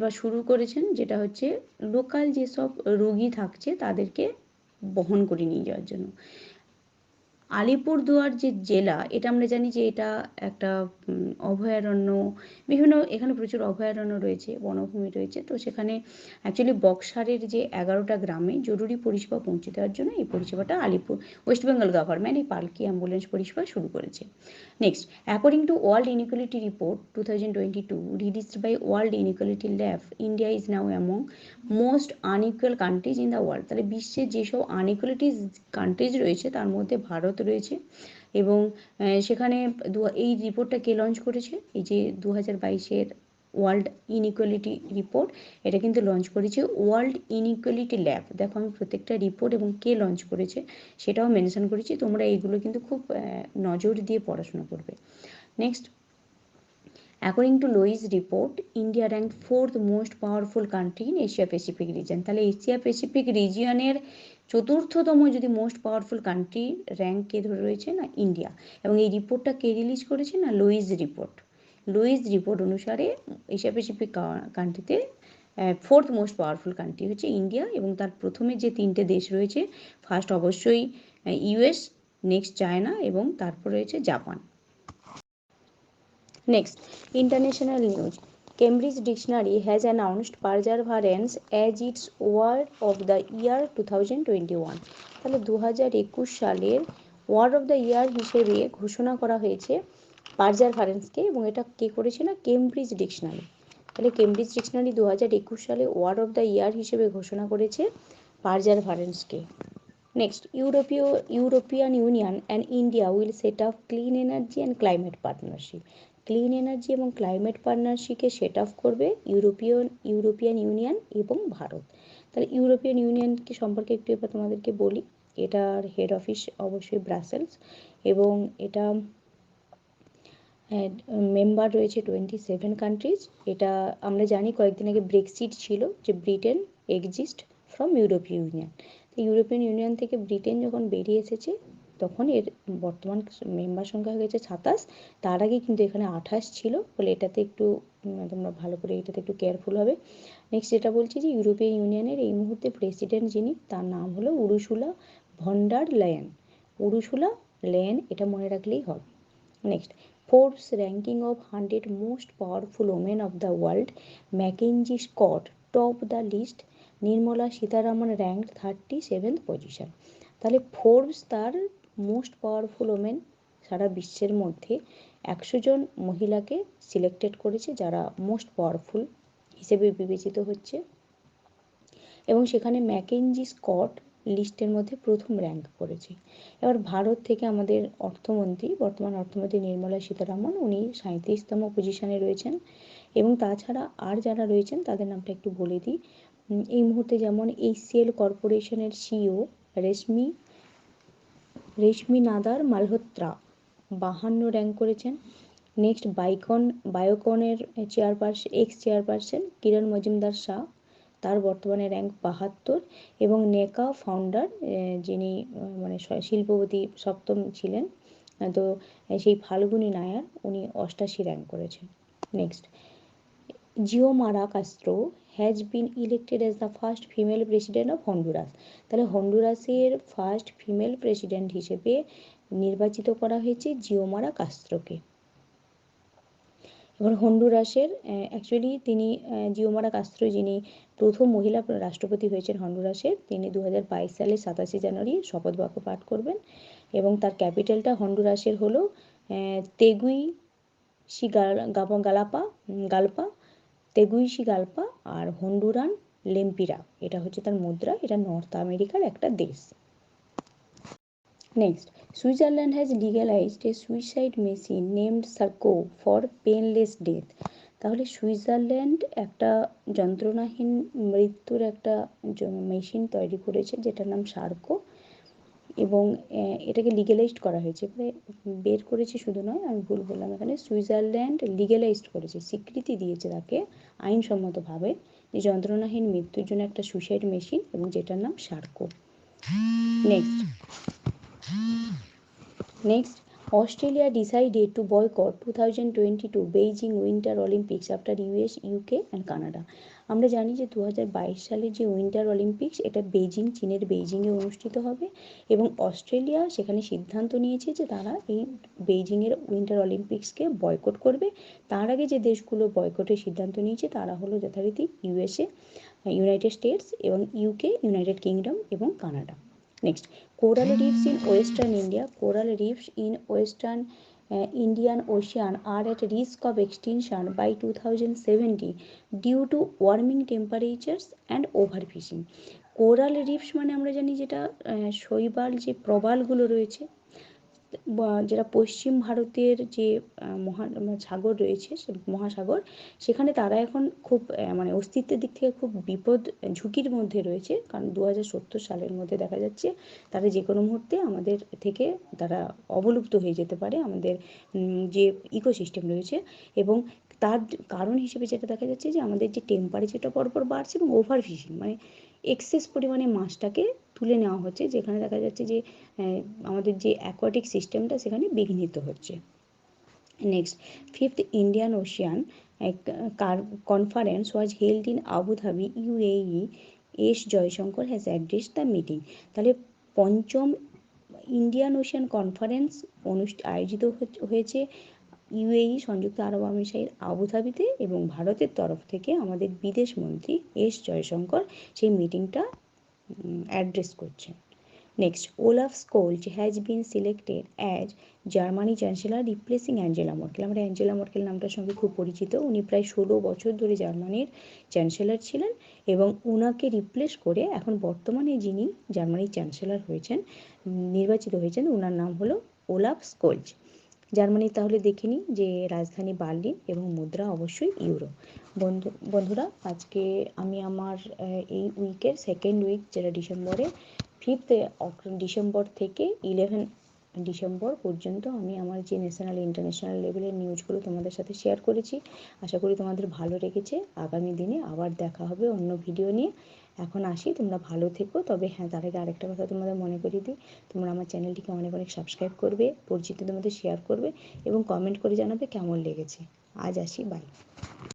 Speaker 1: বা শুরু করেছেন, যেটা হচ্ছে লোকাল যেসব রোগী থাকছে তাদেরকে বহন করে নিয়ে যাওয়ার জন্য। আলিপুরদুয়ার যে জেলা, এটা আমরা জানি যে এটা একটা অভয়ারণ্য, বিভিন্ন এখানে প্রচুর অভয়ারণ্য রয়েছে, বনভূমি রয়েছে। তো সেখানে অ্যাকচুয়ালি বক্সারের যে 11টা গ্রামে জরুরি পরিষেবা পৌঁছে দেওয়ার জন্য এই পরিষেবাটা ওয়েস্ট বেঙ্গল গভর্নমেন্ট এই পালকি অ্যাম্বুলেন্স পরিষেবা শুরু করেছে। Next, according to world inequality report 2022 released by world inequality lab, India is now among most unequal countries in the world. তাহলে বিশ্বের যেসব আনইকুয়ালিটিস কান্ট্রিজ রয়েছে তার মধ্যে ভারত রয়েছে। এবং সেখানে এই রিপোর্টটা কে লঞ্চ করেছে, এই যে 2022-এর ওয়ার্ল্ড ইনইকুয়ালিটি রিপোর্ট, এটা কিন্তু লঞ্চ করেছে ওয়ার্ল্ড ইনইকুয়ালিটি ল্যাব। দেখো আমি প্রত্যেকটা রিপোর্ট এবং কে লঞ্চ করেছে সেটাও মেনশন করেছি, তোমরা এইগুলো কিন্তু খুব নজর দিয়ে পড়াশোনা করবে। Next, according two Lois report, India rank 4th most powerful country in Asia Pacific reason. তাহলে এশিয়া প্যাসিফিক রিজিয়নের 4র্থতম যদি মোস্ট পাওয়ারফুল কান্ট্রি র্যাঙ্কে ধরে রয়েছে না ইন্ডিয়া। এবং এই রিপোর্টটা কে রিলিজ করেছে না, লোইস রিপোর্ট। লোইস রিপোর্ট অনুসারে এশিয়া প্যাসিফিক কান্ট্রিতে 4th মোস্ট পাওয়ারফুল কান্ট্রি হচ্ছে ইন্ডিয়া। এবং তার প্রথমে যে 3টে দেশ রয়েছে, ফার্স্ট অবশ্যই ইউএস, নেক্সট চায়না এবং তারপর রয়েছে Japan. Next, international news. Cambridge Dictionary has announced perseverance as its word of the year 2021. তাহলে 2021 সালের ওয়ার্ড অফ দ্য ইয়ার হিসেবে ঘোষণা করা হয়েছে পারজারভারেন্সকে, এবং এটা কে করেছে না, কেমব্রিজ ডিকশনারি। তাহলে কেমব্রিজ ডিকশনারি 2021 সালে ওয়ার্ড অফ দ্য ইয়ার হিসেবে ঘোষণা করেছে পারজারভারেন্সকে। Next, European Union and India will set up clean energy and climate partnership. Clean energy এবং ক্লাইমেট পার্টনারশিপকে সেট আপ করবে ইউরোপিয়ান ইউনিয়ন এবং ভারত। তাহলে ইউরোপিয়ান ইউনিয়নকে সম্পর্কে একটু এবার তোমাদেরকে বলি। এটার হেড অফিস অবশ্যই ব্রাসেলস, এবং এটা মেম্বার রয়েছে 27 কান্ট্রিজ। এটা আমরা জানি কয়েকদিন আগে ব্রেক্সিট ছিল, যে Britain exist from European union. তো ইউরোপিয়ান ইউনিয়ন থেকে ব্রিটেন যখন বেরিয়ে এসেছে তখন এর বর্তমান মেম্বার সংখ্যা হয়ে গেছে 27। তার আগে কিন্তু এখানে 28 ছিল, বলে এটাতে একটু তোমরা ভালো করে এটাতে একটু কেয়ারফুল হবে। নেক্সট যেটা বলছি যে ইউরোপিয়ান ইউনিয়নের এই মুহূর্তে প্রেসিডেন্ট যিনি, তার নাম হলো Ursula von der Leyen. Ursula Leyen, এটা মনে রাখলেই হবে। Next, Forbes ranking of 100 most powerful women of the world, McKinsey Scott top the list. Nirmala Sitharaman ranked 37th position. তাহলে ফোর্বস তার মোস্ট পাওয়ারফুল ওমেন সারা বিশ্বের মধ্যে 100 জন মহিলাকে সিলেক্টেড করেছে যারা মোস্ট পাওয়ারফুল হিসেবে বিবেচিত হচ্ছে। এবং সেখানে ম্যাকেনজি স্কট লিস্টের মধ্যে প্রথম র্যাঙ্ক করেছে। এবার ভারত থেকে আমাদের অর্থমন্ত্রী, বর্তমান অর্থমন্ত্রী নির্মলা সীতারামন, উনি 37তম পজিশনে রয়েছেন। এবং তাছাড়া আর যারা রয়েছেন তাদের নামটা একটু বলে দিই। এই মুহূর্তে যেমন HCL কর্পোরেশনের CEO রেশমি নাদার মালহোত্রা 52 র্যাঙ্ক করেছেন। নেক্সট বায়োকনের এক্স চেয়ারপারসন কিরণ মজুমদার শাহ, তার বর্তমানে র্যাঙ্ক 72। এবং নেকা ফাউন্ডার, যিনি মানে শিল্পপতি সপ্তম ছিলেন, তো সেই ফাল্গুনী নায়ার, উনি 88 র্যাঙ্ক করেছেন। Next, Xiomara Castro has been elected as the first female president of Honduras. তাহলে হন্ডুরাসের ফার্স্ট ফিমেল প্রেসিডেন্ট হিসেবে নির্বাচিত করা হয়েছে জিওমারা কাস্ত্রোকে। এবার হন্ডুরাসের অ্যাকচুয়ালি তিনি জিওমারা কাস্ত্রো, যিনি প্রথম মহিলা রাষ্ট্রপতি হয়েছেন হন্ডুরাসের, তিনি 2022 সালের 27 জানুয়ারি শপথ বাক্য পাঠ করবেন। এবং তার ক্যাপিটালটা হন্ডুরাসের হলো তেগুইশিগালপা আর হন্ডুরান লেম্পিরা, এটা হচ্ছে তার মুদ্রা। এটা নর্থ আমেরিকার একটা দেশ। Next, Switzerland has legalised a suicide machine named Sarco for painless death. তাহলে সুইজারল্যান্ড একটা যন্ত্রণাহীন মৃত্যুর একটা মেশিন তৈরি করেছে যেটার নাম সার্কো, এবং এটাকে লিগ্যালাইজড করা হয়েছে। বের করেছে শুধু নয়, আমি ভুল বললাম এখানে, সুইজারল্যান্ড লিগ্যালাইজড করেছে, স্বীকৃতি দিয়েছে তাকে আইনসম্মতভাবে, যে যন্ত্রণাহীন মৃত্যুর জন্য একটা সুইসাইড মেশিন, এবং যেটার নাম circo. Next, Australia decided to boycott 2022 Beijing Winter Olympics after US, UK and Canada. আমরা জানি যে 2022 সালে যে উইন্টার অলিম্পিক্স, এটা বেজিং, চীনের বেইজিংয়ে অনুষ্ঠিত হবে, এবং অস্ট্রেলিয়া সেখানে সিদ্ধান্ত নিয়েছে যে তারা এই বেইজিংয়ের উইন্টার অলিম্পিক্সকে বয়কট করবে। তার আগে যে দেশগুলো বয়কটের সিদ্ধান্ত নিয়েছে তারা হলো যথারীতি USA, ইউনাইটেড স্টেটস, এবং UK, ইউনাইটেড কিংডম, এবং Canada. Next, coral reefs in western India. Coral reefs in western Indian Ocean are at risk of extinction by 2070 due to warming temperatures and overfishing. Coral reefs মানে আমরা জানি যেটা শৈবাল, যে প্রবালগুলো রয়েছে, যেটা পশ্চিম ভারতের যে সাগর রয়েছে, মহাসাগর, সেখানে তারা এখন খুব মানে অস্তিত্বের দিক থেকে খুব বিপদ ঝুঁকির মধ্যে রয়েছে। কারণ 2070 সালের মধ্যে দেখা যাচ্ছে তারা যে কোনো মুহূর্তে আমাদের থেকে তারা অবলুপ্ত হয়ে যেতে পারে, আমাদের যে ইকোসিস্টেম রয়েছে। এবং তার কারণ হিসেবে যেটা দেখা যাচ্ছে যে আমাদের যে টেম্পারেচারটা পরপর বাড়ছে, এবং ওভারফিশিং, মানে এক্সেস পরিমাণে মাছটাকে তুলে নেওয়া হচ্ছে, যেখানে দেখা যাচ্ছে যে আমাদের যে অ্যাকোয়াটিক সিস্টেমটা সেখানে বিঘ্নিত হচ্ছে। Next, fifth Indian Ocean conference was held in Abu Dhabi, UAE. S Jaishankar has address the meeting. তাহলে পঞ্চম ইন্ডিয়ান ওশিয়ান কনফারেন্স আয়োজিত হয়েছে UAE, সংযুক্ত আরব আমিরাতের আবুধাবিতে, এবং ভারতের তরফ থেকে আমাদের বিদেশ মন্ত্রী এস জয়শঙ্কর সেই মিটিংটা অ্যাড্রেস করছেন। Next, Olaf Scholz has been selected as Germany chancellor replacing Angela Merkel. আমরা অ্যাঞ্জেলা মর্কেল নামটার সঙ্গে খুব পরিচিত। উনি প্রায় 16 বছর ধরে জার্মানির চ্যান্সেলর ছিলেন, এবং ওনাকে রিপ্লেস করে এখন বর্তমানে যিনি জার্মানির চ্যান্সেলর হয়েছেন, নির্বাচিত হয়েছেন, ওনার নাম হলো ওলাফ স্কোলজ। জার্মানি তাহলে দেখে নিই যে রাজধানী বার্লিন, এবং মুদ্রা অবশ্যই ইউরো। বন্ধুরা, আজকে আমি আমার এই উইকের সেকেন্ড উইক, যেটা ডিসেম্বরে 5 ডিসেম্বর থেকে 11 ডিসেম্বর পর্যন্ত, আমি আমার যে ন্যাশনাল ইন্টারন্যাশনাল লেভেলের নিউজগুলো তোমাদের সাথে শেয়ার করেছি। আশা করি তোমাদের ভালো লেগেছে। আগামী দিনে আবার দেখা হবে অন্য ভিডিও নিয়ে। এখন আসি, তোমরা ভালো থেকো। তবে হ্যাঁ, তার আগে আরেকটা কথা তোমাদের মনে করিয়ে দিই, তোমরা আমার চ্যানেলটিকে অনেক অনেক সাবস্ক্রাইব করবে, পরিচিতদের মধ্যে শেয়ার করবে, এবং কমেন্ট করে জানাবে কেমন লেগেছে। আজ আসি, বাই।